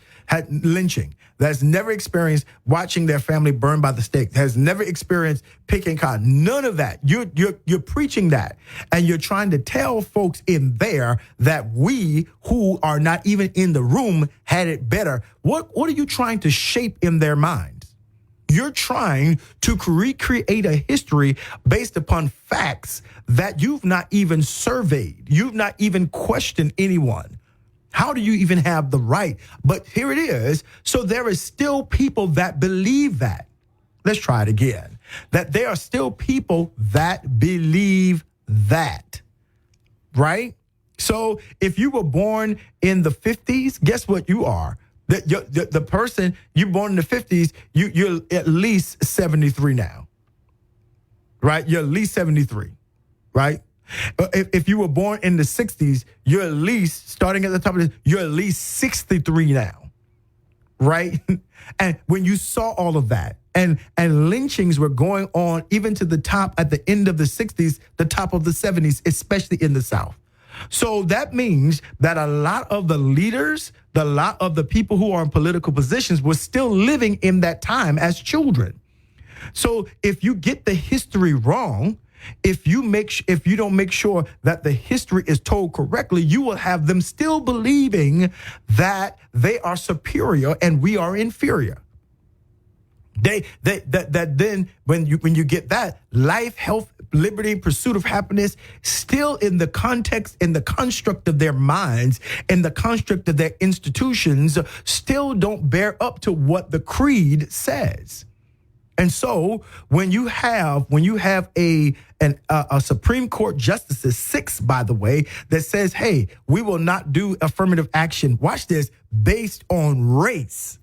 lynching, that's never experienced watching their family burned by the stake, has never experienced picking cotton, none of that. You're preaching that, and you're trying to tell folks in there that we who are not even in the room had it better. What are you trying to shape in their minds? You're trying to recreate a history based upon facts that you've not even surveyed. You've not even questioned anyone. How do you even have the right? But here it is. So there is still people that believe that. Let's try it again. That there are still people that believe that, right? So if you were born in the 50s, guess what you are? The person you born in the 50s, you're at least 73 now, right? You're at least 73, right? If you were born in the 60s, you're at least, starting at the top of this, you're at least 63 now, right? And when you saw all of that, and lynchings were going on even to the top at the end of the 60s, the top of the 70s, especially in the South. So that means that a lot of the leaders, a lot of the people who are in political positions were still living in that time as children. So if you get the history wrong, if you don't make sure that the history is told correctly, you will have them still believing that they are superior and we are inferior. Then when you get that, life, health, liberty, pursuit of happiness, still in the context, in the construct of their minds, in the construct of their institutions, still don't bear up to what the creed says. And so when you have a Supreme Court justices, 6, by the way, that says, hey, we will not do affirmative action, watch this, based on race.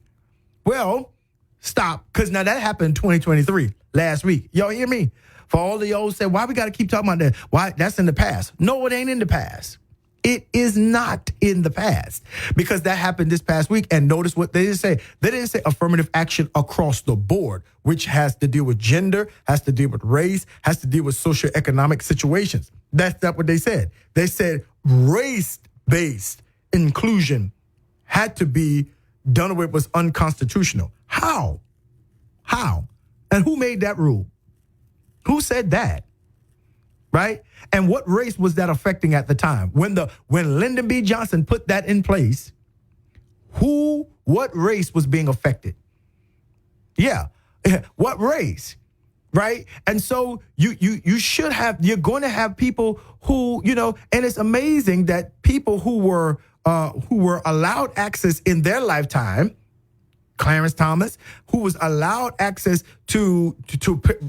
Well, stop, because now that happened in 2023, last week. Y'all hear me? For all the y'all said, why we got to keep talking about that? Why? That's in the past. No, it ain't in the past. It is not in the past, because that happened this past week. And notice what they didn't say. They didn't say affirmative action across the board, which has to deal with gender, has to deal with race, has to deal with socioeconomic situations. That's not what they said. They said race-based inclusion had to be done away, was unconstitutional. How? And who made that rule? Who said that? Right? And what race was that affecting at the time? When Lyndon B. Johnson put that in place, what race was being affected? Yeah. What race? Right? And so you're going to have people who, and it's amazing that people who were allowed access in their lifetime, Clarence Thomas, who was allowed access to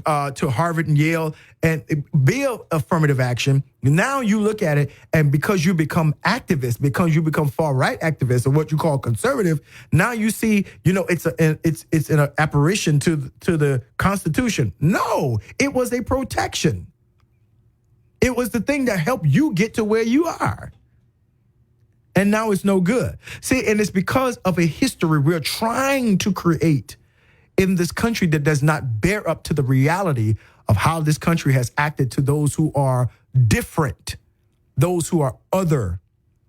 Harvard and Yale and be affirmative action. Now you look at it, and because you become activists, because you become far right activists, or what you call conservative, now you see, it's an apparition to the Constitution. No, it was a protection. It was the thing that helped you get to where you are. And now it's no good. See, and it's because of a history we're trying to create in this country that does not bear up to the reality of how this country has acted to those who are different, those who are other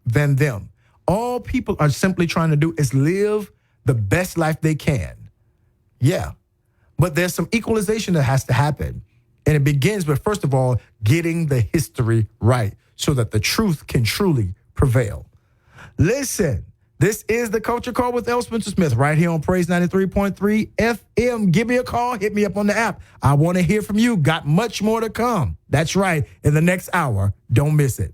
than them. All people are simply trying to do is live the best life they can. Yeah. But there's some equalization that has to happen. And it begins with, first of all, getting the history right so that the truth can truly prevail. Listen, this is the Culture Call with L. Spencer Smith right here on Praise 93.3 FM. Give me a call. Hit me up on the app. I want to hear from you. Got much more to come. That's right. In the next hour. Don't miss it.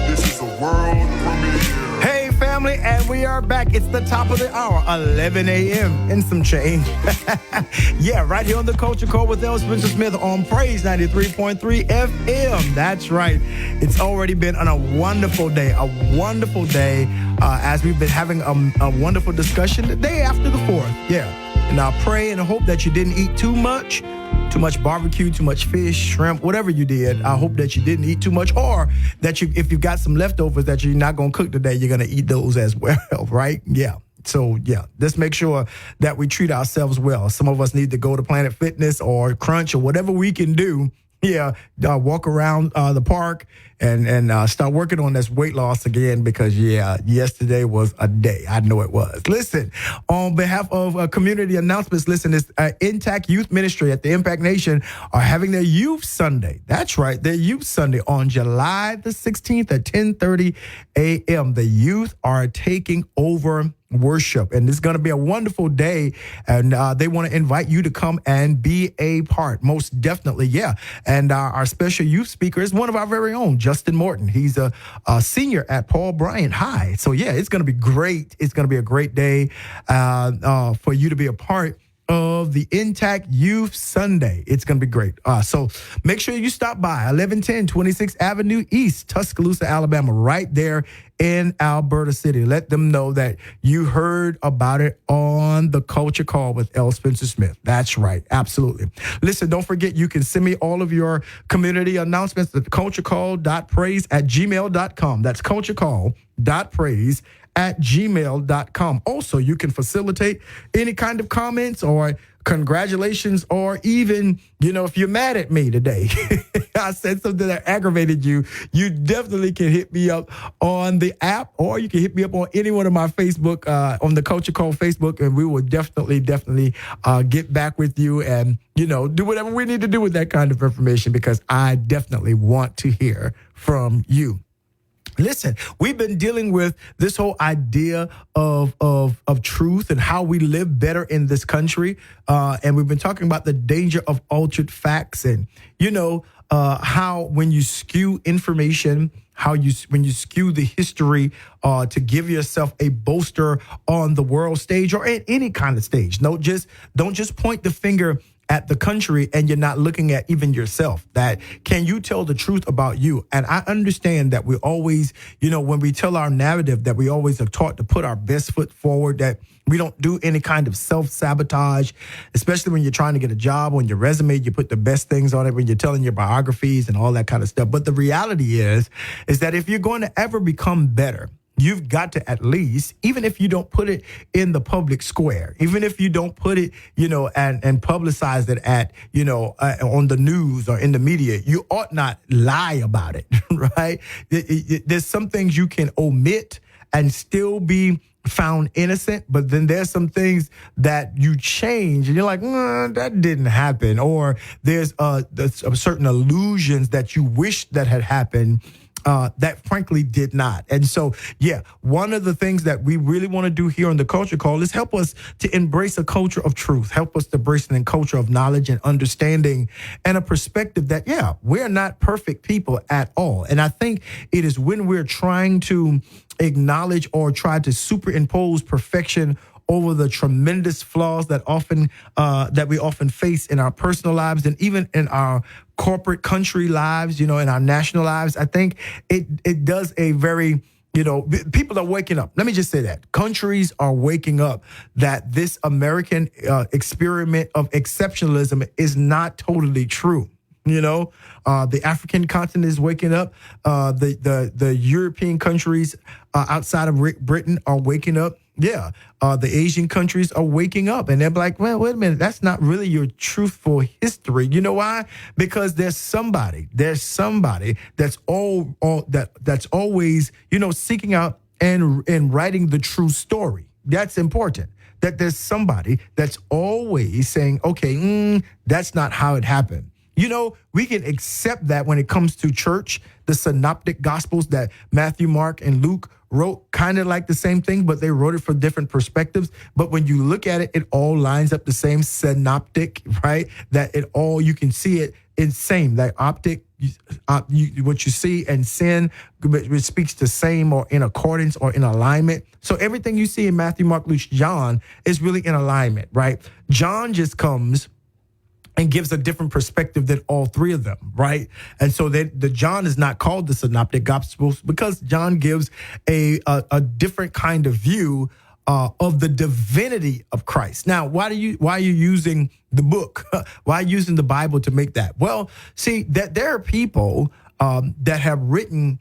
This is a world premiere. Hey, family, and we are back. It's the top of the hour, 11 a.m. and some change. Yeah, right here on the Culture Call with L. Spencer Smith on Praise 93.3 FM. That's right. It's already been a wonderful day as we've been having a wonderful discussion the day after the 4th. Yeah. And I pray and hope that you didn't eat too much barbecue, too much fish, shrimp, whatever you did. I hope that you didn't eat too much, or that if you've got some leftovers that you're not going to cook today, you're going to eat those as well, right? Yeah. So, yeah, let's make sure that we treat ourselves well. Some of us need to go to Planet Fitness or Crunch or whatever we can do. Yeah, walk around the park and start working on this weight loss again, because, yesterday was a day. I know it was. Listen, on behalf of community announcements, listen, this Intact Youth Ministry at the Impact Nation are having their Youth Sunday. That's right, their Youth Sunday on July the 16th at 10:30 a.m. The youth are taking over worship. And it's going to be a wonderful day. And they want to invite you to come and be a part. Most definitely. Yeah. And our special youth speaker is one of our very own, Justin Morton. He's a senior at Paul Bryant High. So, yeah, it's going to be great. It's going to be a great day for you to be a part of the Intact Youth Sunday. It's going to be great. So make sure you stop by 1110 26th Avenue East, Tuscaloosa, Alabama, right there in Alberta City. Let them know that you heard about it on the Culture Call with L. Spencer Smith. That's right. Absolutely. Listen, don't forget, you can send me all of your community announcements at culturecall.praise@gmail.com. That's culturecall.praise@gmail.com. Also, you can facilitate any kind of comments or congratulations, or even, if you're mad at me today, I said something that aggravated you, you definitely can hit me up on the app, or you can hit me up on any one of my Facebook, on the Culture Call Facebook, and we will definitely get back with you and, do whatever we need to do with that kind of information, because I definitely want to hear from you. Listen, we've been dealing with this whole idea of truth and how we live better in this country. And we've been talking about the danger of altered facts and, how when you skew information, when you skew the history to give yourself a bolster on the world stage or at any kind of stage. Don't just point the finger at the country and you're not looking at even yourself. That can you tell the truth about you? And I understand that we always, when we tell our narrative, that we always are taught to put our best foot forward, that we don't do any kind of self-sabotage, especially when you're trying to get a job. On your resume, you put the best things on it when you're telling your biographies and all that kind of stuff. But the reality is that if you're going to ever become better, you've got to at least, even if you don't put it in the public square, even if you don't put it, and publicize it at, on the news or in the media, you ought not lie about it, right? There's some things you can omit and still be found innocent, but then there's some things that you change and you're like, that didn't happen. Or there's certain illusions that you wish that had happened that frankly did not. And so, one of the things that we really want to do here on the Culture Call is help us to embrace a culture of truth, help us to embrace a culture of knowledge and understanding and a perspective that, we're not perfect people at all. And I think it is when we're trying to acknowledge or try to superimpose perfection over the tremendous flaws that we often face in our personal lives and even in our corporate country lives, in our national lives. I think it does a very, people are waking up. Let me just say that. Countries are waking up that this American experiment of exceptionalism is not totally true. The African continent is waking up. The European countries outside of Britain are waking up. The Asian countries are waking up, and they're like, well, wait a minute, that's not really your truthful history. You know why? Because there's somebody that's that's always, seeking out and writing the true story. That's important. That there's somebody that's always saying, okay, that's not how it happened. We can accept that when it comes to church, the synoptic gospels that Matthew, Mark, and Luke wrote kind of like the same thing, but they wrote it from different perspectives. But when you look at it, it all lines up the same synoptic, right? That you can see it in same, that optic, what you see and sin, which speaks to same or in accordance or in alignment. So everything you see in Matthew, Mark, Luke, John is really in alignment, right? John just comes and gives a different perspective than all three of them, right? And so the John is not called the Synoptic Gospels because John gives a different kind of view of the divinity of Christ. Now, why are you using the book? Why are you using the Bible to make that? Well, see that there are people that have written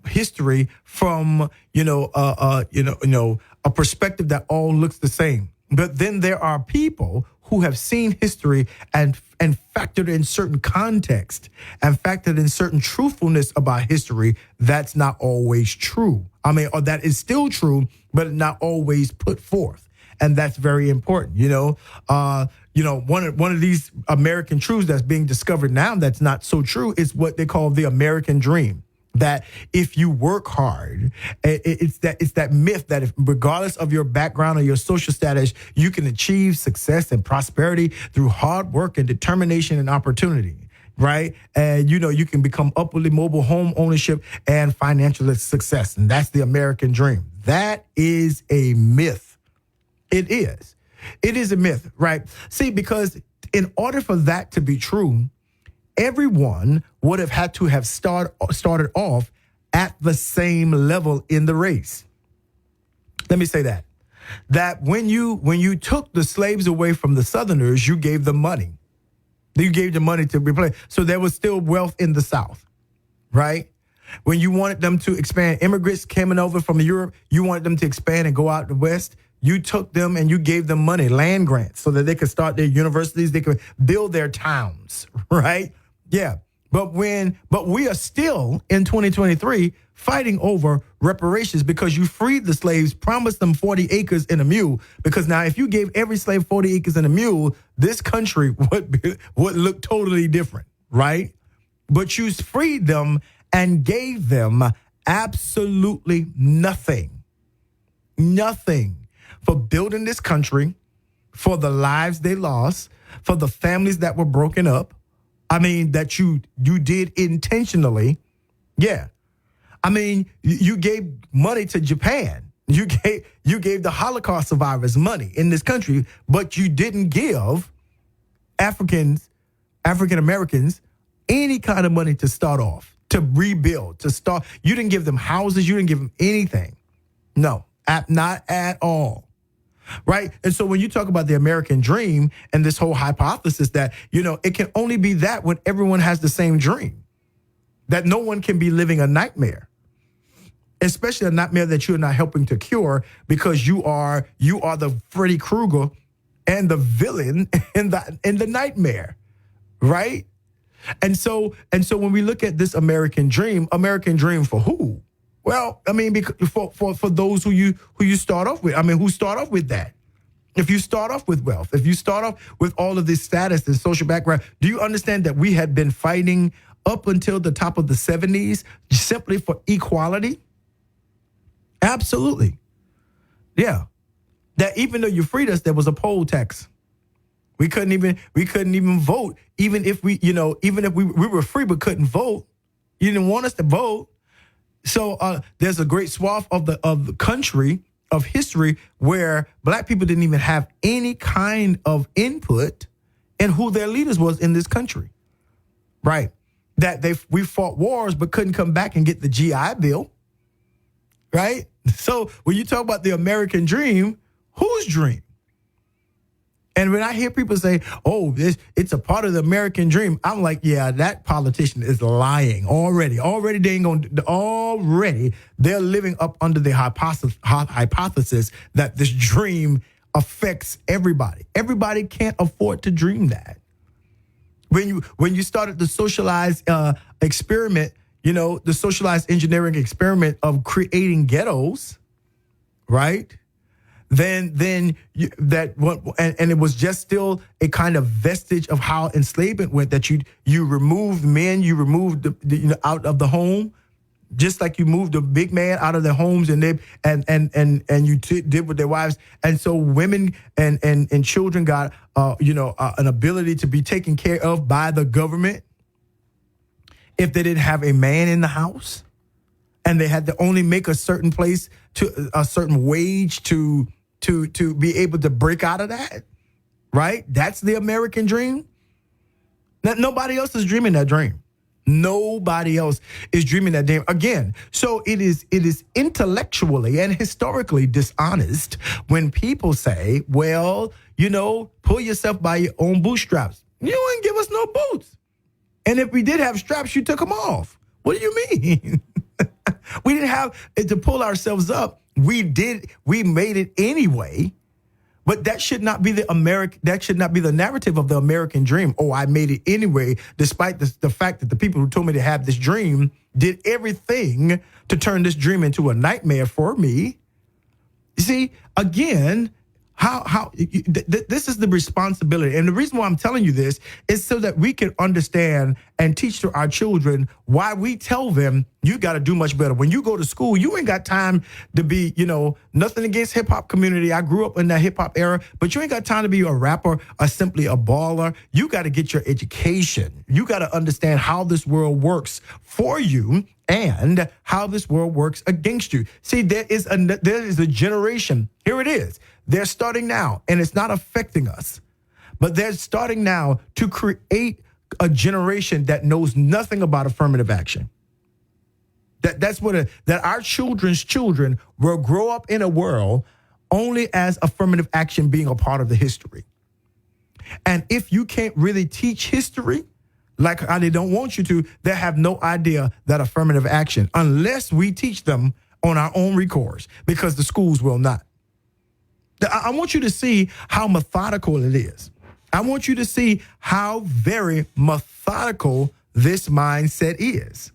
history from a perspective that all looks the same. But then there are people who have seen history and factored in certain context and factored in certain truthfulness about history that's not always true. Or that is still true, but not always put forth. And that's very important. One of these American truths that's being discovered now that's not so true is what they call the American dream. that if you work hard, it's that myth that if, regardless of your background or your social status, you can achieve success and prosperity through hard work and determination and opportunity, right? And, you can become upwardly mobile, home ownership, and financial success. And that's the American dream. That is a myth. It is. It is a myth, right? See, because in order for that to be true, everyone would have had to have started off at the same level in the race. Let me say that when you took the slaves away from the Southerners, you gave them money. You gave them money to replace. So there was still wealth in the South, right? When you wanted them to expand, immigrants coming over from Europe, you wanted them to expand and go out the West. You took them and you gave them money, land grants, so that they could start their universities, they could build their towns, right? Yeah. But we are still in 2023 fighting over reparations because you freed the slaves, promised them 40 acres and a mule. Because now if you gave every slave 40 acres and a mule, this country would look totally different, right? But you freed them and gave them absolutely nothing for building this country, for the lives they lost, for the families that were broken up. I mean, that you did intentionally. Yeah. I mean, you gave money to Japan. You gave the Holocaust survivors money in this country, but you didn't give African Americans any kind of money to start off, to rebuild, to start. You didn't give them houses. You didn't give them anything. No, not at all. Right. And so when you talk about the American dream and this whole hypothesis that, it can only be that when everyone has the same dream, that no one can be living a nightmare, especially a nightmare that you're not helping to cure because you are the Freddy Krueger and the villain in the nightmare. Right. And so when we look at this American dream for who? Well, I mean, for those who you start off with, who start off with that? If you start off with wealth, if you start off with all of this status and social background, do you understand that we had been fighting up until the top of the 70s simply for equality? Absolutely. Yeah. That even though you freed us, there was a poll tax. We couldn't even vote, even if we were free but couldn't vote. You didn't want us to vote. So there's a great swath of the country, of history, where black people didn't even have any kind of input in who their leaders was in this country, right? That we fought wars but couldn't come back and get the GI Bill, right? So when you talk about the American dream, whose dream? And when I hear people say, oh, it's a part of the American dream, I'm like, yeah, that politician is lying already. Already they're living up under the hypothesis that this dream affects everybody. Everybody can't afford to dream that. When you started the socialized experiment, the socialized engineering experiment of creating ghettos, right? Then it was just still a kind of vestige of how enslavement went, that you removed men, you removed out of the home, just like you moved the big man out of their homes and you did with their wives. And so women and children got an ability to be taken care of by the government if they didn't have a man in the house, and they had to only make a certain place to a certain wage to be able to break out of that, right? That's the American dream. Nobody else is dreaming that dream. Nobody else is dreaming that dream. Again, so it is intellectually and historically dishonest when people say, well, pull yourself by your own bootstraps. You didn't give us no boots. And if we did have straps, you took them off. What do you mean? We didn't have to pull ourselves up. We made it anyway, but that should not be the narrative of the American dream. Oh, I made it anyway, despite the fact that the people who told me to have this dream did everything to turn this dream into a nightmare for me. You see, again, This is the responsibility. And the reason why I'm telling you this is so that we can understand and teach to our children why we tell them you got to do much better. When you go to school, you ain't got time to be, nothing against hip hop community. I grew up in that hip hop era, but you ain't got time to be a rapper or simply a baller. You got to get your education. You got to understand how this world works for you and how this world works against you. See, there is a generation. Here it is. They're starting now, and it's not affecting us, but they're starting now to create a generation that knows nothing about affirmative action. That our children's children will grow up in a world only as affirmative action being a part of the history. And if you can't really teach history, like how they don't want you to, they have no idea that affirmative action, unless we teach them on our own recourse, because the schools will not. I want you to see how methodical it is. I want you to see how very methodical this mindset is.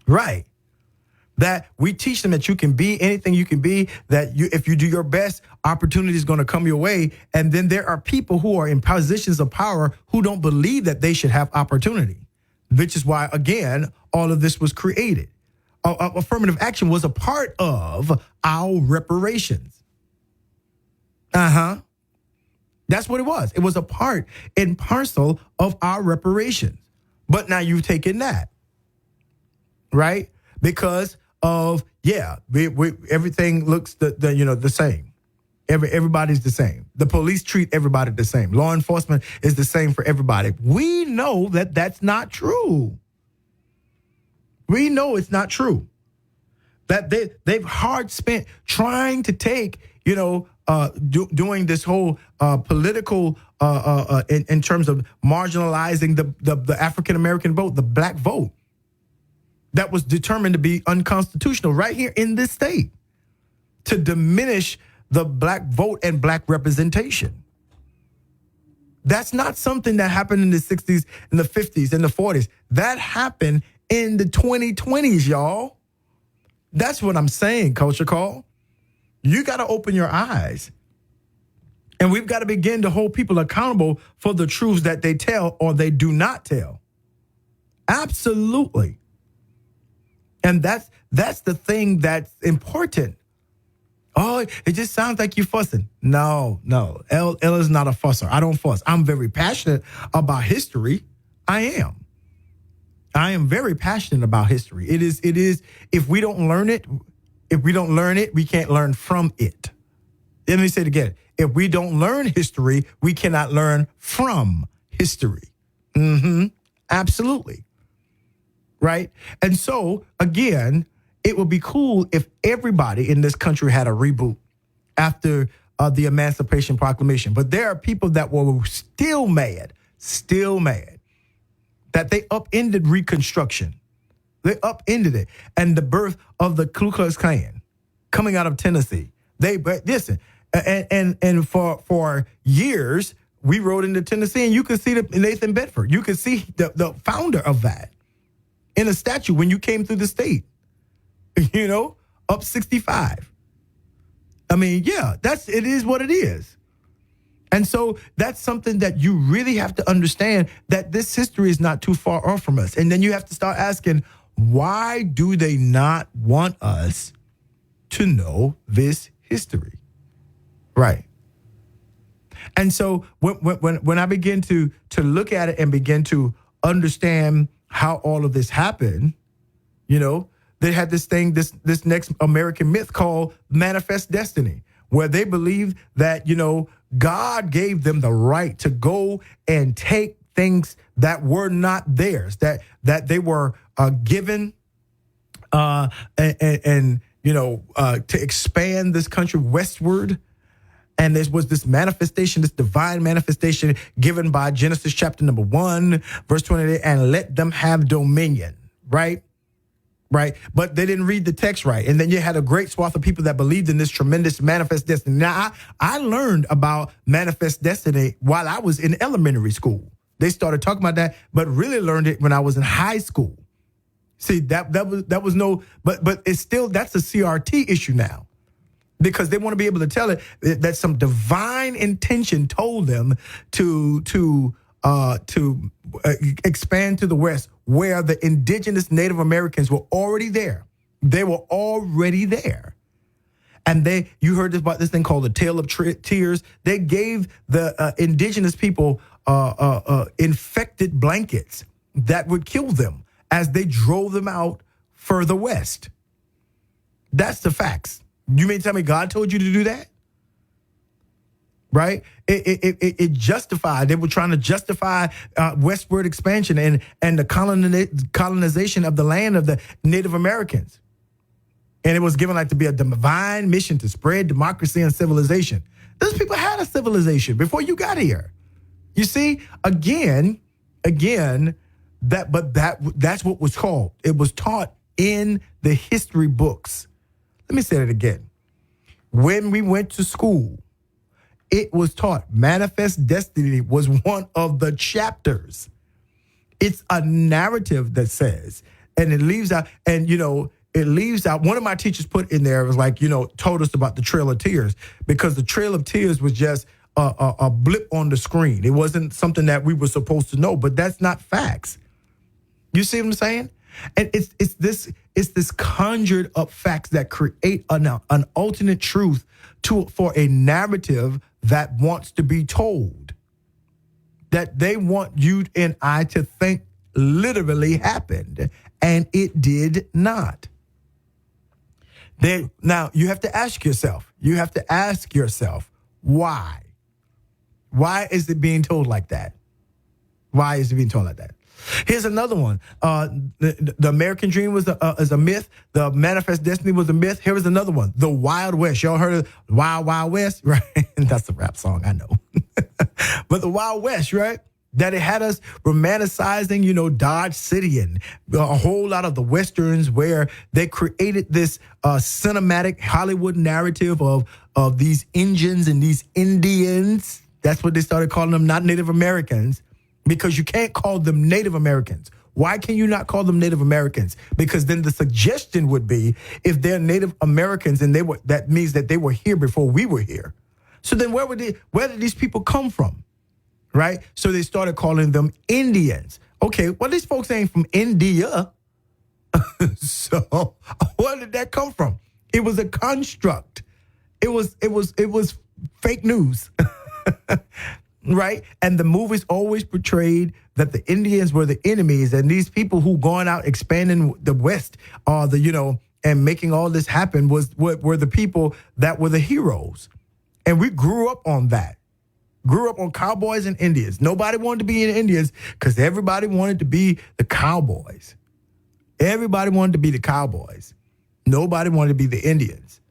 Right. That we teach them that you can be anything you can be, that if you do your best, opportunity is going to come your way. And then there are people who are in positions of power who don't believe that they should have opportunity, which is why, again, all of this was created. Affirmative action was a part of our reparations. That's what it was. It was a part and parcel of our reparations. But now you've taken that, right? Because of, everything looks the same. Everybody's the same. The police treat everybody the same. Law enforcement is the same for everybody. We know that that's not true. We know it's not true. That they've hard spent trying to take, doing this whole political in terms of marginalizing the African American vote, the black vote, that was determined to be unconstitutional right here in this state, to diminish the black vote and black representation. That's not something that happened in the 60s and the 50s and the 40s. That happened in the 2020s, y'all. That's what I'm saying, Culture Call. You got to open your eyes. And we've got to begin to hold people accountable for the truths that they tell or they do not tell. Absolutely. And that's the thing that's important. Oh, it just sounds like you're fussing. No. L is not a fusser. I don't fuss. I'm very passionate about history. I am very passionate about history. It is, if we don't learn it, we can't learn from it. Let me say it again. If we don't learn history, we cannot learn from history. Absolutely. Right? And so, again, it would be cool if everybody in this country had a reboot after the Emancipation Proclamation. But there are people that were still mad, that they upended Reconstruction. They upended it. And the birth of the Ku Klux Klan coming out of Tennessee. Listen, and for years, we rode into Tennessee, and you could see Nathan Bedford. You could see the founder of that in a statue when you came through the state, up 65. I mean, it is what it is. And so that's something that you really have to understand, that this history is not too far off from us. And then you have to start asking, why do they not want us to know this history? Right. And so when I begin to look at it and begin to understand how all of this happened, they had this thing, this next American myth called Manifest Destiny, where they believed that, God gave them the right to go and take things that were not theirs, that they were given to expand this country westward. And there was this manifestation, this divine manifestation given by Genesis chapter number 1, verse 28, and let them have dominion, right? Right. But they didn't read the text right. And then you had a great swath of people that believed in this tremendous manifest destiny. Now, I learned about manifest destiny while I was in elementary school. They started talking about that, but really learned it when I was in high school. See, that was no, but it's still, that's a CRT issue now. because they want to be able to tell it that some divine intention told them to expand to the west, where the indigenous Native Americans were already there. They were already there. And you heard about this thing called the Tale of Tears. They gave the indigenous people infected blankets that would kill them as they drove them out further west. That's the facts. You mean tell me God told you to do that? Right? It justified. They were trying to justify westward expansion and the colonization of the land of the Native Americans. And it was given like to be a divine mission to spread democracy and civilization. Those people had a civilization before you got here. You see, again, that's what was called. It was taught in the history books. Let me say it again. When we went to school, it was taught. Manifest Destiny was one of the chapters. It's a narrative that says, and it leaves out, one of my teachers put in there, was like, told us about the Trail of Tears, because the Trail of Tears was just a blip on the screen. It wasn't something that we were supposed to know, but that's not facts. You see what I'm saying? And it's this conjured up facts that create an alternate truth for a narrative that wants to be told, that they want you and I to think literally happened, and it did not. Now you have to ask yourself. Why? Why is it being told like that? Why is it being told like that? Here's another one. The American Dream is a myth. The Manifest Destiny was a myth. Here is another one. The Wild West. Y'all heard of Wild Wild West? Right? That's a rap song, I know. But the Wild West, right? That it had us romanticizing, Dodge City and a whole lot of the Westerns, where they created this cinematic Hollywood narrative of these Indians and these Indians. That's what they started calling them, not Native Americans. Because you can't call them Native Americans. Why can you not call them Native Americans? Because then the suggestion would be, if they're Native Americans and that means that they were here before we were here. So then where did these people come from? Right? So they started calling them Indians. Okay, well, these folks ain't from India. So where did that come from? It was a construct. It was fake news. Right? And the movies always portrayed that the Indians were the enemies, and these people who going out expanding the West and making all this happen were the people that were the heroes. And we grew up on that. Grew up on cowboys and Indians. Nobody wanted to be in Indians because everybody wanted to be the cowboys. Everybody wanted to be the cowboys. Nobody wanted to be the Indians.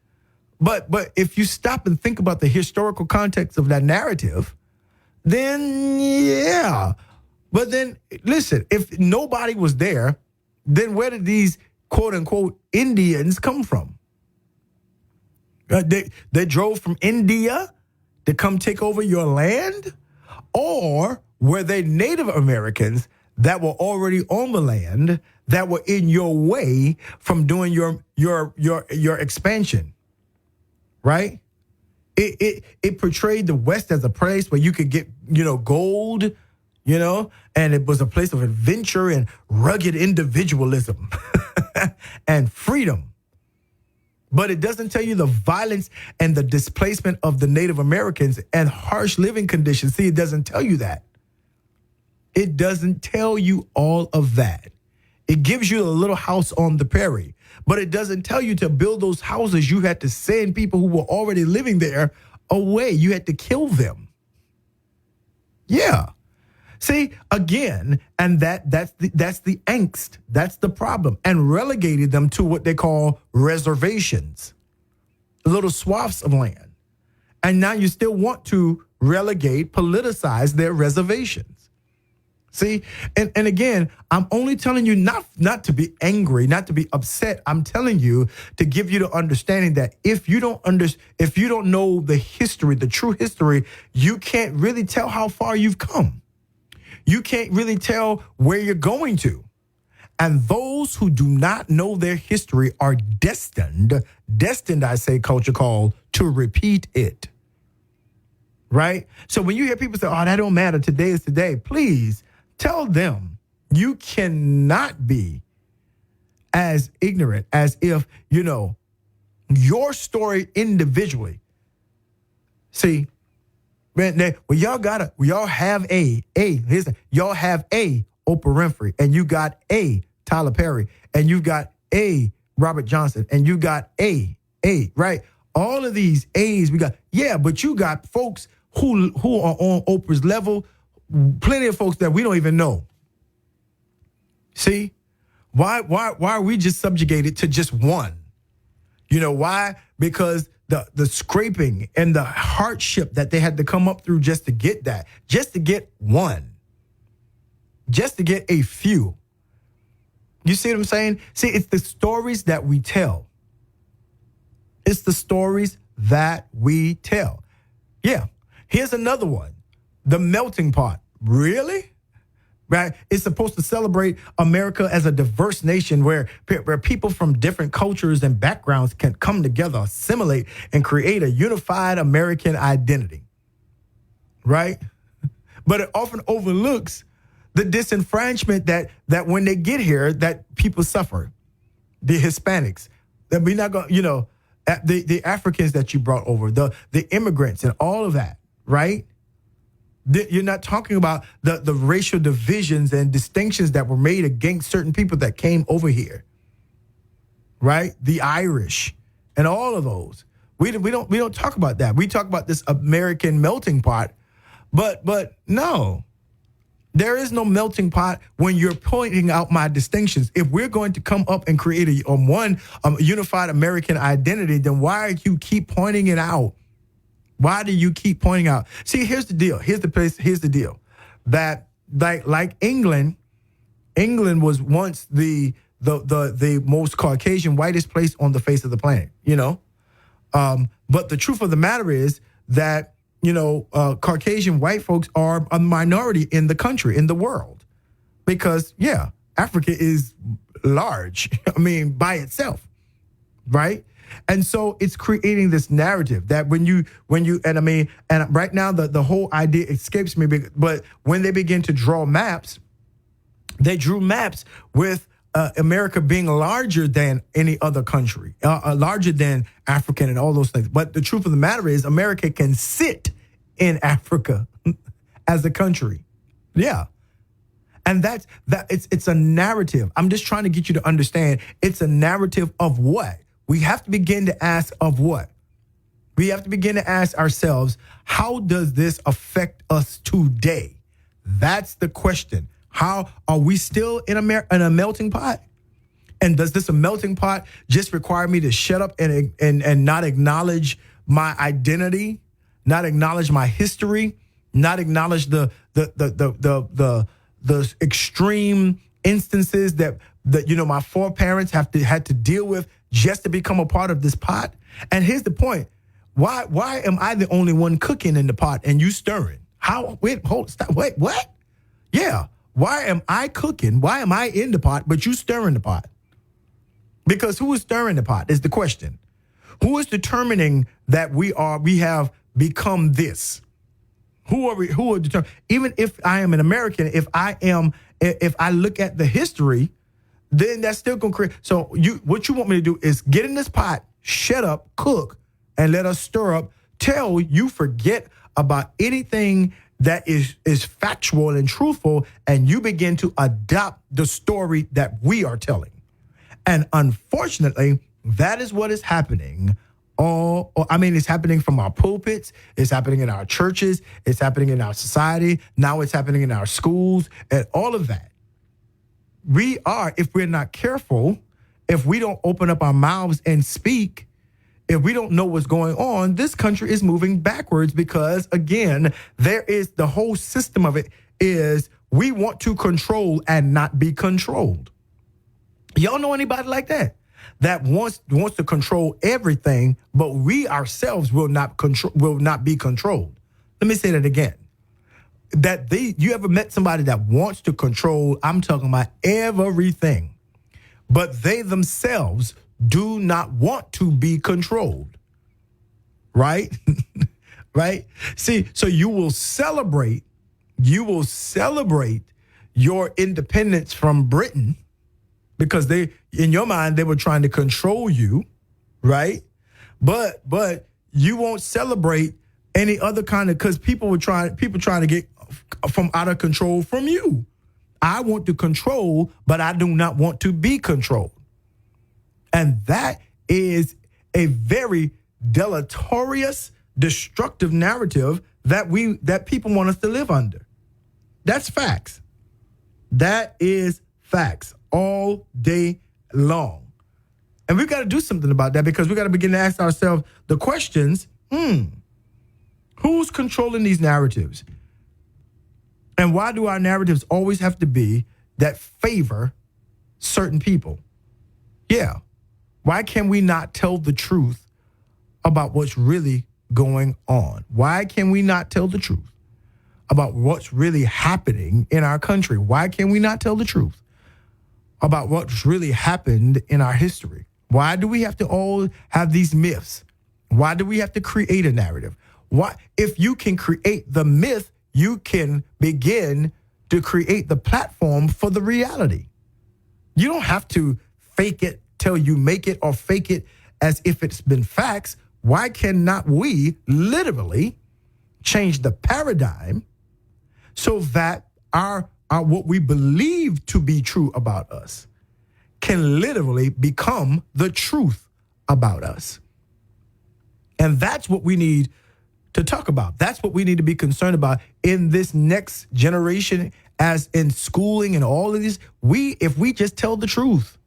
But if you stop and think about the historical context of that narrative, then yeah. But then listen, if nobody was there, then where did these quote unquote Indians come from? They drove from India to come take over your land? Or were they Native Americans that were already on the land, that were in your way from doing your expansion? Right? It portrayed the West as a place where you could get, gold, and it was a place of adventure and rugged individualism and freedom. But it doesn't tell you the violence and the displacement of the Native Americans and harsh living conditions. See, it doesn't tell you that. It doesn't tell you all of that. It gives you a little house on the prairie, but it doesn't tell you to build those houses. You had to send people who were already living there away. You had to kill them. Yeah. See, again, and that's the angst. That's the problem. And relegated them to what they call reservations, little swaths of land. And now you still want to relegate, politicize their reservations. See, and again, I'm only telling you not to be angry, not to be upset. I'm telling you to give you the understanding that if you don't know the history, the true history, you can't really tell how far you've come. You can't really tell where you're going to. And those who do not know their history are destined, I say, culture call, to repeat it. Right? So when you hear people say, oh, that don't matter, today is today, please tell them you cannot be as ignorant as if, your story individually. See, man, y'all have y'all have a Oprah Winfrey, and you got a Tyler Perry, and you got a Robert Johnson, and you got a, right? All of these A's we got, but you got folks who are on Oprah's level, plenty of folks that we don't even know. See, why are we just subjugated to just one? You know why? Because the scraping and the hardship that they had to come up through just to get that, just to get one. Just to get a few. You see what I'm saying? See, it's the stories that we tell. It's the stories that we tell. Yeah. Here's another one. The melting pot. Really? Right? It's supposed to celebrate America as a diverse nation where people from different cultures and backgrounds can come together, assimilate, and create a unified American identity. Right? But it often overlooks the disenfranchisement that when they get here, that people suffer. The Hispanics, that we're not going, the Africans that you brought over, the immigrants and all of that, right? You're not talking about the racial divisions and distinctions that were made against certain people that came over here, right? The Irish and all of those. We don't talk about that. We talk about this American melting pot, but no. There is no melting pot when you're pointing out my distinctions. If we're going to come up and create a unified American identity, then why do you keep pointing it out? Why do you keep pointing out? See, here's the deal. Here's the deal. That like England was once the most Caucasian, whitest place on the face of the planet, But the truth of the matter is that Caucasian white folks are a minority in the country, in the world. Because, Africa is large, by itself, right? And so it's creating this narrative that and right now the whole idea escapes me, but when they begin to draw maps, they drew maps with America being larger than any other country, larger than African and all those things. But the truth of the matter is America can sit in Africa as a country. Yeah. And it's a narrative. I'm just trying to get you to understand it's a narrative of what? We have to begin to ask of what? We have to begin to ask ourselves, how does this affect us today? That's the question. How are we still in a melting pot? And does this a melting pot just require me to shut up and not acknowledge my identity, not acknowledge my history, not acknowledge the extreme instances that my foreparents had to deal with just to become a part of this pot? And here's the point. Why am I the only one cooking in the pot and you stirring? Wait, what? Yeah. Why am I cooking? Why am I in the pot, but you stirring the pot? Because who is stirring the pot is the question. Who is determining that we have become this? Who are determining? Even if I am an American, if I look at the history, then that's still going to create. So what you want me to do is get in this pot, shut up, cook, and let us stir up till you forget about anything that is factual and truthful, and you begin to adopt the story that we are telling. And unfortunately, that is what is happening. It's happening from our pulpits. It's happening in our churches. It's happening in our society. Now it's happening in our schools and all of that. If we're not careful, if we don't open up our mouths and speak, if we don't know what's going on, this country is moving backwards because, again, there is the whole system of it is we want to control and not be controlled. Y'all know anybody like that? That wants to control everything, but we ourselves will not be controlled. Let me say that again. you ever met somebody that wants to control, I'm talking about everything, but they themselves do not want to be controlled, right? Right? See, so you will celebrate your independence from Britain because in your mind, they were trying to control you, right? But you won't celebrate any other kind of, because people trying to get from out of control from you. I want to control, but I do not want to be controlled. And that is a very deleterious, destructive narrative that people want us to live under. That's facts. That is facts all day long. And we've got to do something about that because we got to begin to ask ourselves the questions, who's controlling these narratives? And why do our narratives always have to be that favor certain people? Yeah. Why can we not tell the truth about what's really going on? Why can we not tell the truth about what's really happening in our country? Why can we not tell the truth about what's really happened in our history? Why do we have to all have these myths? Why do we have to create a narrative? Why, if you can create the myth, you can begin to create the platform for the reality. You don't have to fake it till you make it or fake it as if it's been facts. Why cannot we literally change the paradigm so that our what we believe to be true about us can literally become the truth about us? And that's what we need to talk about. That's what we need to be concerned about in this next generation, as in schooling and all of this. If we just tell the truth,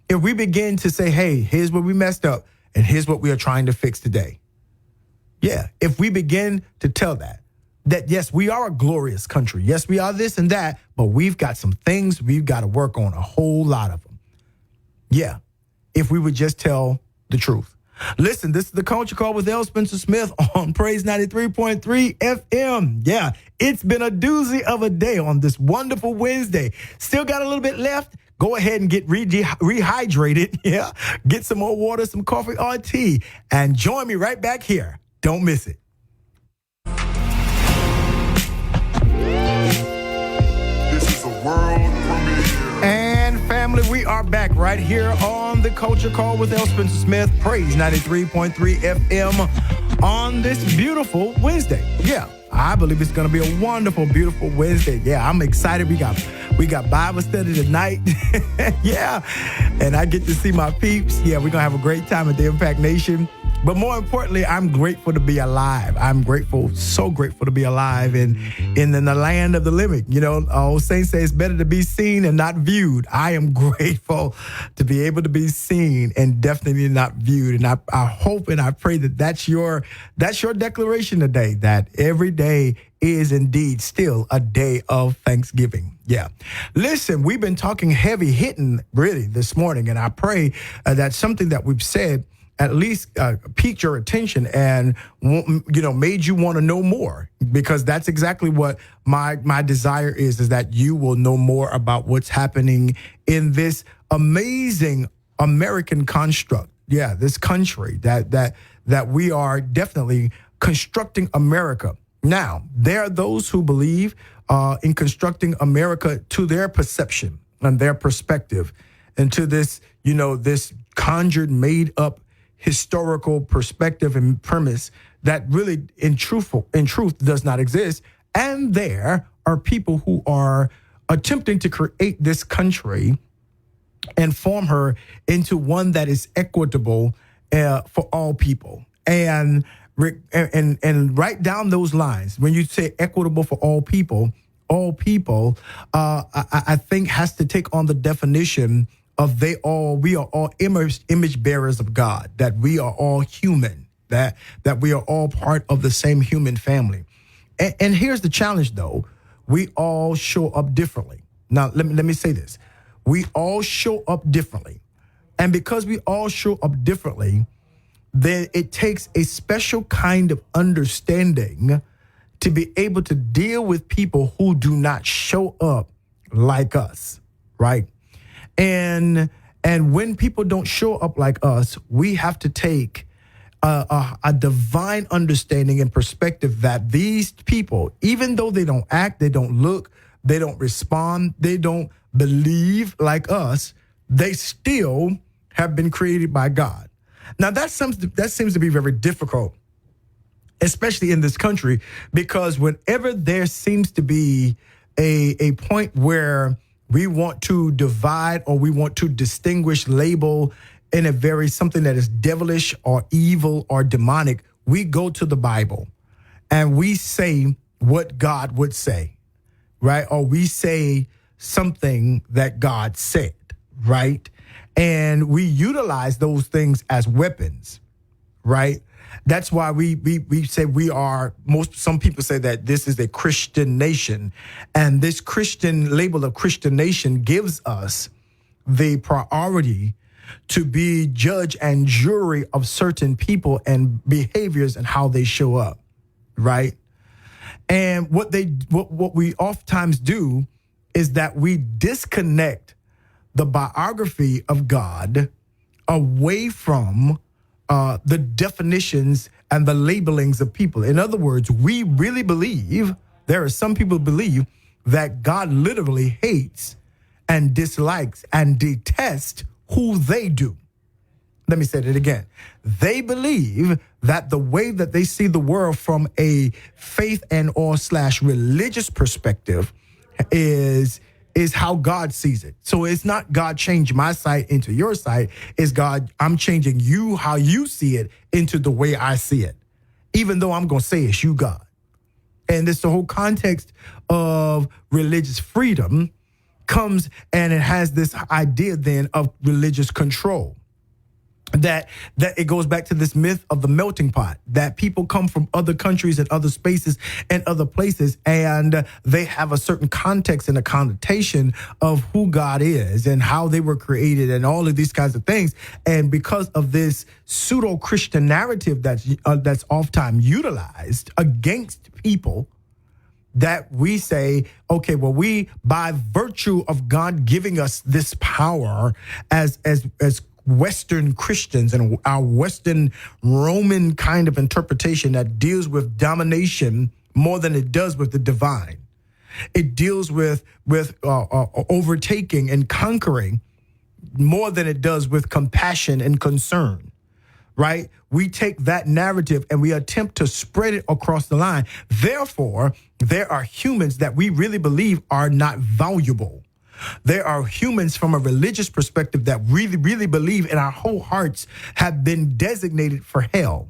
if we begin to say, hey, here's where we messed up and here's what we are trying to fix today. Yeah, if we begin to tell that yes, we are a glorious country. Yes, we are this and that, but we've got some things we've got to work on, a whole lot of them. Yeah, if we would just tell the truth. Listen, this is the Culture Call with L. Spencer Smith on Praise 93.3 FM. Yeah, it's been a doozy of a day on this wonderful Wednesday. Still got a little bit left. Go ahead and get rehydrated. Yeah, get some more water, some coffee or tea, and join me right back here. Don't miss it. This is a world premiere. And family, we are back right here on the Culture Call with L. Spencer Smith, Praise 93.3 FM on this beautiful Wednesday. Yeah, I believe it's going to be a wonderful, beautiful Wednesday. Yeah, I'm excited. We got Bible study tonight. Yeah, and I get to see my peeps. Yeah, we're going to have a great time at the Impact Nation. But more importantly, I'm grateful to be alive. I'm grateful, so grateful to be alive in the land of the living. You know, old saints say it's better to be seen and not viewed. I am grateful to be able to be seen and definitely not viewed. And I hope and I pray that that's your declaration today, that every day is indeed still a day of Thanksgiving. Yeah. Listen, we've been talking heavy hitting really this morning, and I pray that something that we've said at least piqued your attention and, made you want to know more, because that's exactly what my desire is that you will know more about what's happening in this amazing American construct. Yeah, this country that we are definitely constructing America. Now, there are those who believe in constructing America to their perception and their perspective, and to this, this conjured, made up historical perspective and premise that really in truth does not exist. And there are people who are attempting to create this country and form her into one that is equitable for all people. And right down those lines, when you say equitable for all people, I think has to take on the definition of we are all image bearers of God, that we are all human, that we are all part of the same human family. And here's the challenge, though. We all show up differently. Now, let me say this. We all show up differently. And because we all show up differently, then it takes a special kind of understanding to be able to deal with people who do not show up like us, right? And when people don't show up like us, we have to take a divine understanding and perspective that these people, even though they don't act, they don't look, they don't respond, they don't believe like us, they still have been created by God. Now, that seems to be very difficult, especially in this country, because whenever there seems to be a point where we want to divide or we want to distinguish, label in a very something that is devilish or evil or demonic, we go to the Bible and we say what God would say, right? Or we say something that God said, right? And we utilize those things as weapons, right? That's why we say some people say that this is a Christian nation. And this Christian label of Christian nation gives us the priority to be judge and jury of certain people and behaviors and how they show up, right? And what we oftentimes do is that we disconnect the biography of God away from the definitions and the labelings of people. In other words, we really believe, there are some people who believe that God literally hates and dislikes and detests who they do. Let me say that again. They believe that the way that they see the world from a faith and or / religious perspective is how God sees it. So it's not God change my sight into your sight. It's God, I'm changing you, how you see it, into the way I see it. Even though I'm going to say it's you, God. And this the whole context of religious freedom comes, and it has this idea then of religious control. That it goes back to this myth of the melting pot, that people come from other countries and other spaces and other places, and they have a certain context and a connotation of who God is and how they were created and all of these kinds of things. And because of this pseudo-Christian narrative that's oftentimes utilized against people, that we say, okay, well, we, by virtue of God giving us this power as Western Christians and our Western Roman kind of interpretation that deals with domination more than it does with the divine. It deals with overtaking and conquering more than it does with compassion and concern, right? We take that narrative and we attempt to spread it across the line. Therefore, there are humans that we really believe are not valuable. There are humans from a religious perspective that really, really believe in our whole hearts have been designated for hell,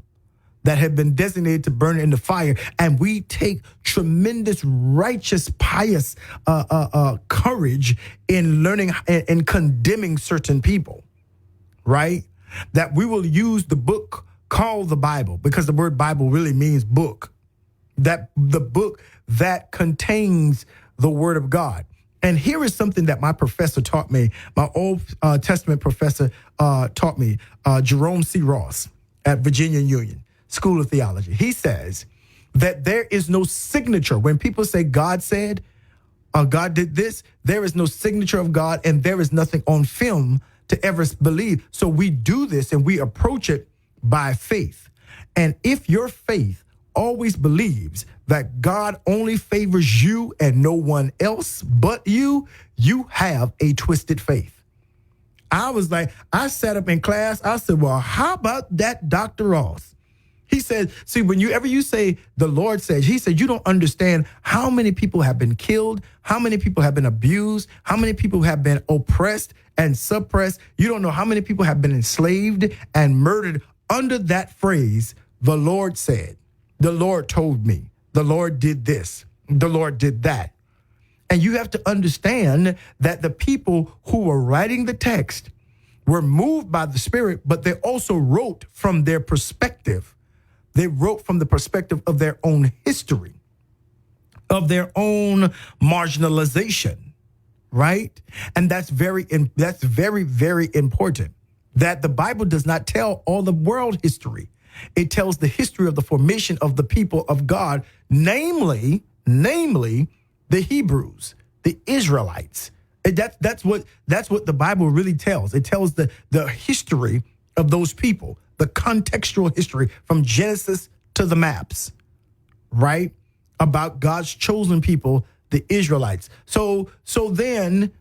that have been designated to burn in the fire. And we take tremendous, righteous, pious courage in learning and condemning certain people, right? That we will use the book called the Bible, because the word Bible really means book, that the book that contains the word of God. And here is something that my professor taught me, my Old Testament professor taught me, Jerome C. Ross at Virginia Union School of Theology. He says that there is no signature. When people say God said, God did this, there is no signature of God, and there is nothing on film to ever believe. So we do this and we approach it by faith. And if your faith always believes that God only favors you and no one else but you, you have a twisted faith. I sat up in class, I said, well, how about that Dr. Ross? He said, see, whenever you say the Lord says, he said, you don't understand how many people have been killed, how many people have been abused, how many people have been oppressed and suppressed. You don't know how many people have been enslaved and murdered under that phrase, the Lord said, the Lord told me, the Lord did this, the Lord did that. And you have to understand that the people who were writing the text were moved by the Spirit, but they also wrote from their perspective. They wrote from the perspective of their own history, of their own marginalization, right? And that's very, very important, that the Bible does not tell all the world history. It tells the history of the formation of the people of God, namely the Hebrews, the Israelites. That's what the Bible really tells. It tells the history of those people, the contextual history from Genesis to the maps, right? About God's chosen people, the Israelites. So then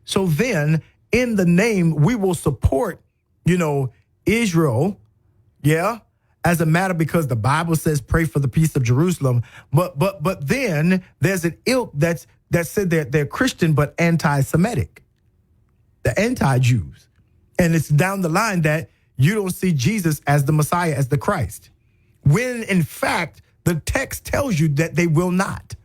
in the name, we will support, Israel, as a matter because the Bible says pray for the peace of Jerusalem. But then there's an ilk that said that they're Christian but anti-Semitic, the anti-Jews. And it's down the line that you don't see Jesus as the Messiah, as the Christ, when in fact the text tells you that they will not.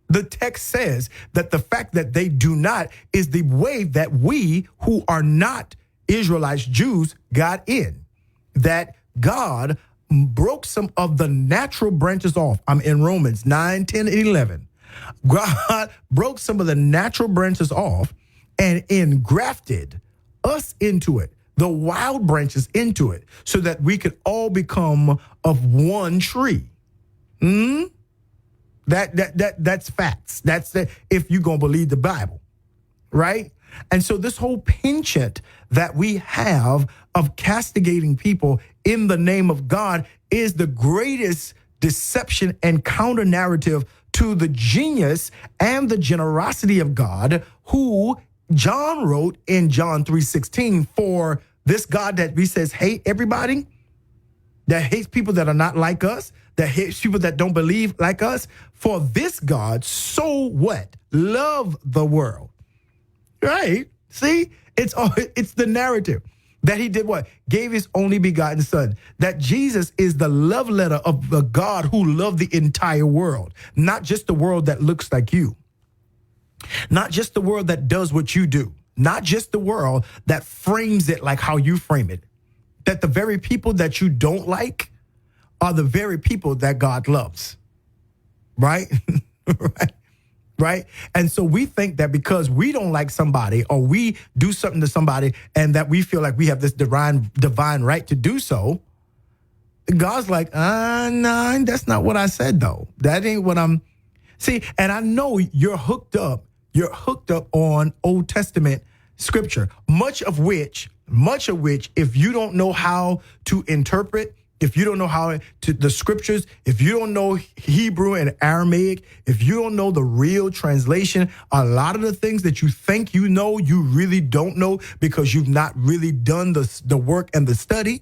The text says that the fact that they do not is the way that we who are not Israelites, Jews, got in. That God broke some of the natural branches off. I'm in Romans 9, 10, and 11. God broke some of the natural branches off and engrafted us into it, the wild branches into it, so that we could all become of one tree. That's facts. That's if you're going to believe the Bible, right? And so this whole penchant that we have of castigating people in the name of God is the greatest deception and counter narrative to the genius and the generosity of God, who John wrote in John 3:16, for this God that we says hate everybody, that hates people that are not like us, that hates people that don't believe like us. For this God, so what? Love the world. Right? See, it's the narrative that he did what? Gave his only begotten son. That Jesus is the love letter of the God who loved the entire world, not just the world that looks like you, not just the world that does what you do, not just the world that frames it like how you frame it. That the very people that you don't like are the very people that God loves. Right? Right? And so we think that because we don't like somebody or we do something to somebody and that we feel like we have this divine right to do so, God's like, nah, that's not what I said, though. That ain't what I'm... See, and I know you're hooked up on Old Testament scripture, much of which, if you don't know how to interpret, if you don't know how to the scriptures, if you don't know Hebrew and Aramaic, if you don't know the real translation, a lot of the things that you think you know, you really don't know because you've not really done the work and the study.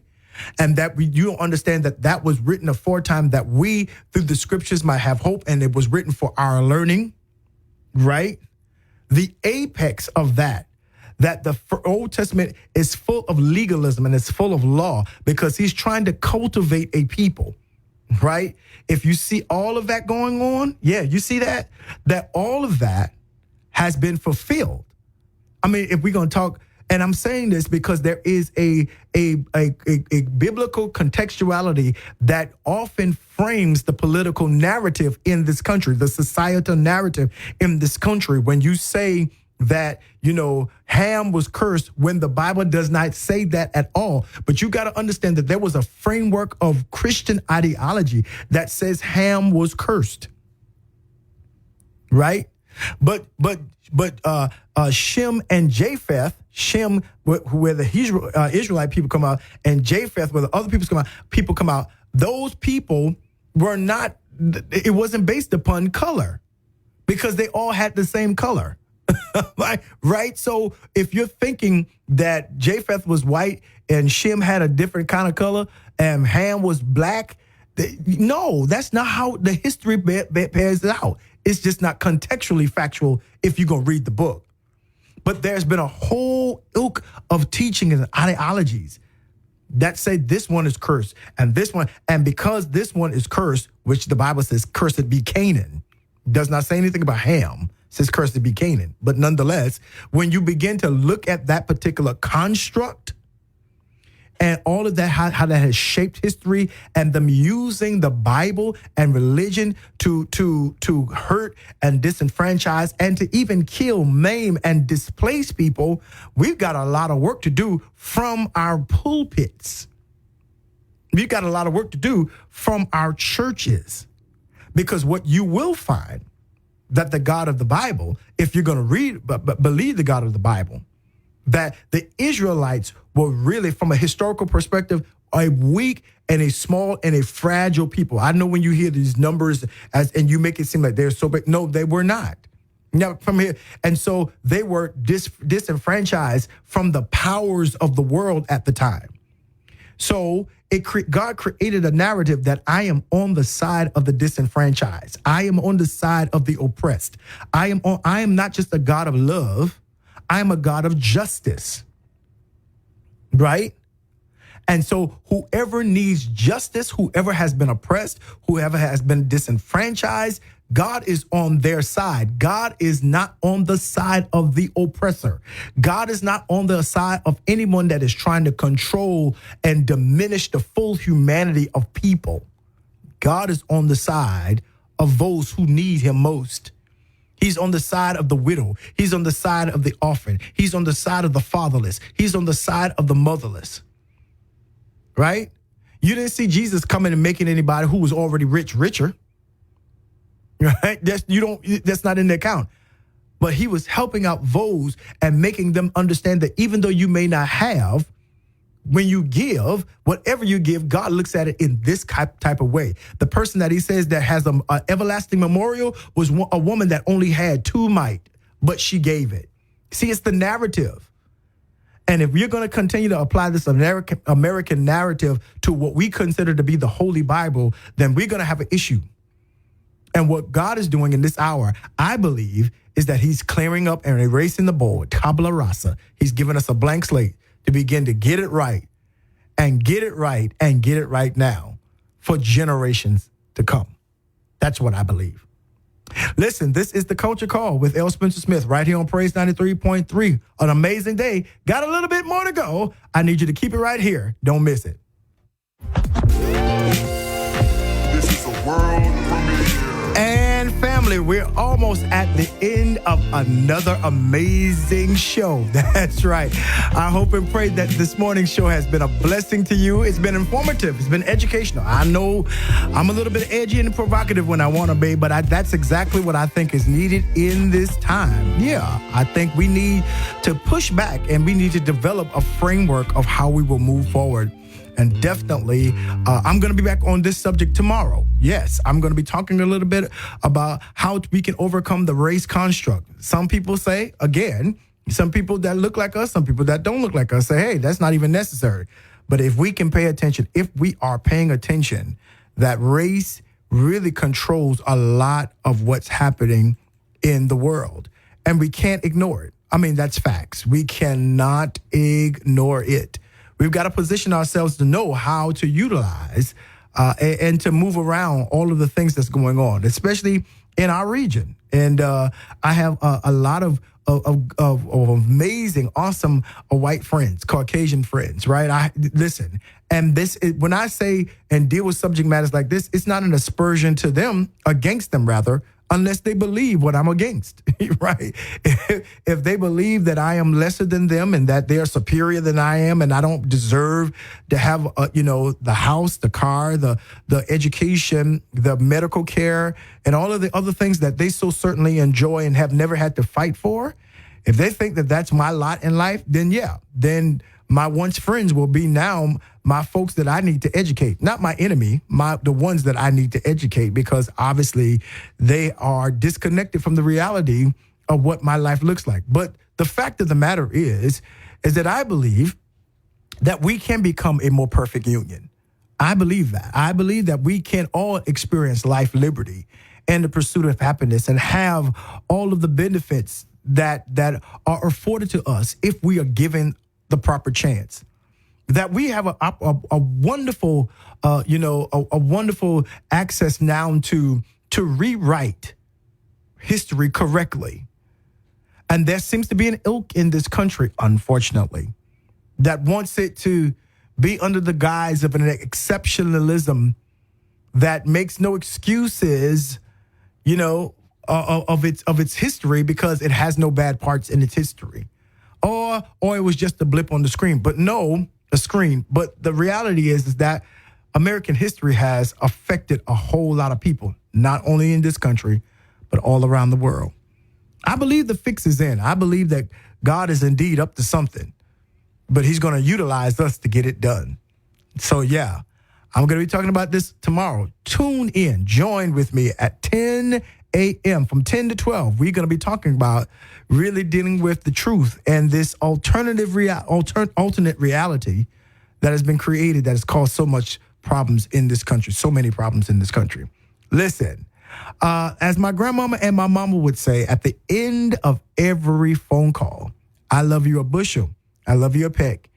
And that you don't understand that was written aforetime, that we, through the scriptures, might have hope, and it was written for our learning, right? The apex of that the Old Testament is full of legalism and it's full of law because he's trying to cultivate a people, right? If you see all of that going on, you see that all of that has been fulfilled. I mean, if we're going to talk, and I'm saying this because there is a biblical contextuality that often frames the political narrative in this country, the societal narrative in this country. When you say that, Ham was cursed, when the Bible does not say that at all. But you got to understand that there was a framework of Christian ideology that says Ham was cursed, right? But Shem and Japheth, Shem, where the Israelite people come out, and Japheth, where the other people come out, those people were not, it wasn't based upon color because they all had the same color. Right? So if you're thinking that Japheth was white and Shem had a different kind of color and Ham was black, no, that's not how the history bears it out. It's just not contextually factual if you're going to read the book. But there's been a whole ilk of teaching and ideologies that say this one is cursed and this one, and because this one is cursed, which the Bible says cursed be Canaan, does not say anything about Ham, says cursed be Canaan. But nonetheless, when you begin to look at that particular construct and all of that, how that has shaped history, and them using the Bible and religion to hurt and disenfranchise and to even kill, maim, and displace people, we've got a lot of work to do from our pulpits. We've got a lot of work to do from our churches, because what you will find that the God of the Bible, if you're going to read, but believe the God of the Bible, that the Israelites were really, from a historical perspective, a weak and a small and a fragile people. I know when you hear these numbers and you make it seem like they're so big. No, they were not. Now, from here, and so they were disenfranchised from the powers of the world at the time. So God created a narrative that I am on the side of the disenfranchised. I am on the side of the oppressed. I am not just a God of love. I am a God of justice. Right? And so whoever needs justice, whoever has been oppressed, whoever has been disenfranchised, God is on their side. God is not on the side of the oppressor. God is not on the side of anyone that is trying to control and diminish the full humanity of people. God is on the side of those who need him most. He's on the side of the widow. He's on the side of the orphan. He's on the side of the fatherless. He's on the side of the motherless. Right? You didn't see Jesus coming and making anybody who was already rich richer. Right? That's not in the account. But he was helping out those and making them understand that even though you may not have, when you give, whatever you give, God looks at it in this type of way. The person that he says that has an everlasting memorial was a woman that only had 2 mite, but she gave it. See, it's the narrative. And if you're going to continue to apply this American narrative to what we consider to be the Holy Bible, then we're going to have an issue. And what God is doing in this hour, I believe, is that he's clearing up and erasing the board, tabula rasa. He's giving us a blank slate to begin to get it right and get it right and get it right now for generations to come. That's what I believe. Listen, this is the Culture Call with L. Spencer Smith right here on Praise 93.3. An amazing day. Got a little bit more to go. I need you to keep it right here. Don't miss it. This is a world premiere. And family, we're almost at the end of another amazing show. That's right. I hope and pray that this morning's show has been a blessing to you. It's been informative. It's been educational. I know I'm a little bit edgy and provocative when I want to be, but that's exactly what I think is needed in this time. Yeah, I think we need to push back and we need to develop a framework of how we will move forward. And definitely, I'm going to be back on this subject tomorrow. Yes, I'm going to be talking a little bit about how we can overcome the race construct. Some people say, again, some people that look like us, some people that don't look like us say, hey, that's not even necessary. But if we can pay attention, if we are paying attention, that race really controls a lot of what's happening in the world. And we can't ignore it. I mean, that's facts. We cannot ignore it. We've got to position ourselves to know how to utilize and to move around all of the things that's going on, especially in our region. And I have a lot of amazing, awesome white friends, Caucasian friends, right? Listen, and this is, when I say and deal with subject matters like this, it's not an aspersion to them, against them rather, unless they believe what I'm against, right? If they believe that I am lesser than them and that they're superior than I am and I don't deserve to have, the house, the car, the education, the medical care, and all of the other things that they so certainly enjoy and have never had to fight for, if they think that that's my lot in life, then my once friends will be now my folks that I need to educate, not my enemy, the ones that I need to educate, because obviously they are disconnected from the reality of what my life looks like. But the fact of the matter is that I believe that we can become a more perfect union. I believe that. I believe that we can all experience life, liberty, and the pursuit of happiness and have all of the benefits that are afforded to us if we are given the proper chance. That we have a wonderful, a wonderful access now to rewrite history correctly. And there seems to be an ilk in this country, unfortunately, that wants it to be under the guise of an exceptionalism that makes no excuses, of its history because it has no bad parts in its history. Or it was just a blip on the screen. But no, a screen. But the reality is that American history has affected a whole lot of people, not only in this country, but all around the world. I believe the fix is in. I believe that God is indeed up to something, but he's going to utilize us to get it done. So, yeah, I'm going to be talking about this tomorrow. Tune in. Join with me at 10 a.m. From 10 to 12. We're going to be talking about really dealing with the truth and this alternate reality that has been created that has caused so much problems in this country, so many problems in this country. Listen, as my grandmama and my mama would say, at the end of every phone call, I love you a bushel, I love you a peck,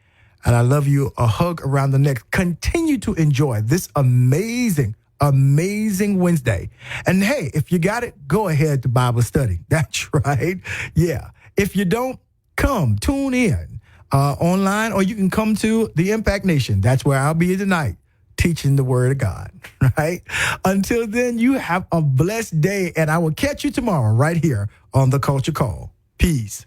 and I love you a hug around the neck. Continue to enjoy this amazing Wednesday. And hey, if you got it, go ahead to Bible study. That's right. Yeah. If you don't, tune in online, or you can come to the Impact Nation. That's where I'll be tonight, teaching the word of God, right? Until then, you have a blessed day, and I will catch you tomorrow right here on The Culture Call. Peace.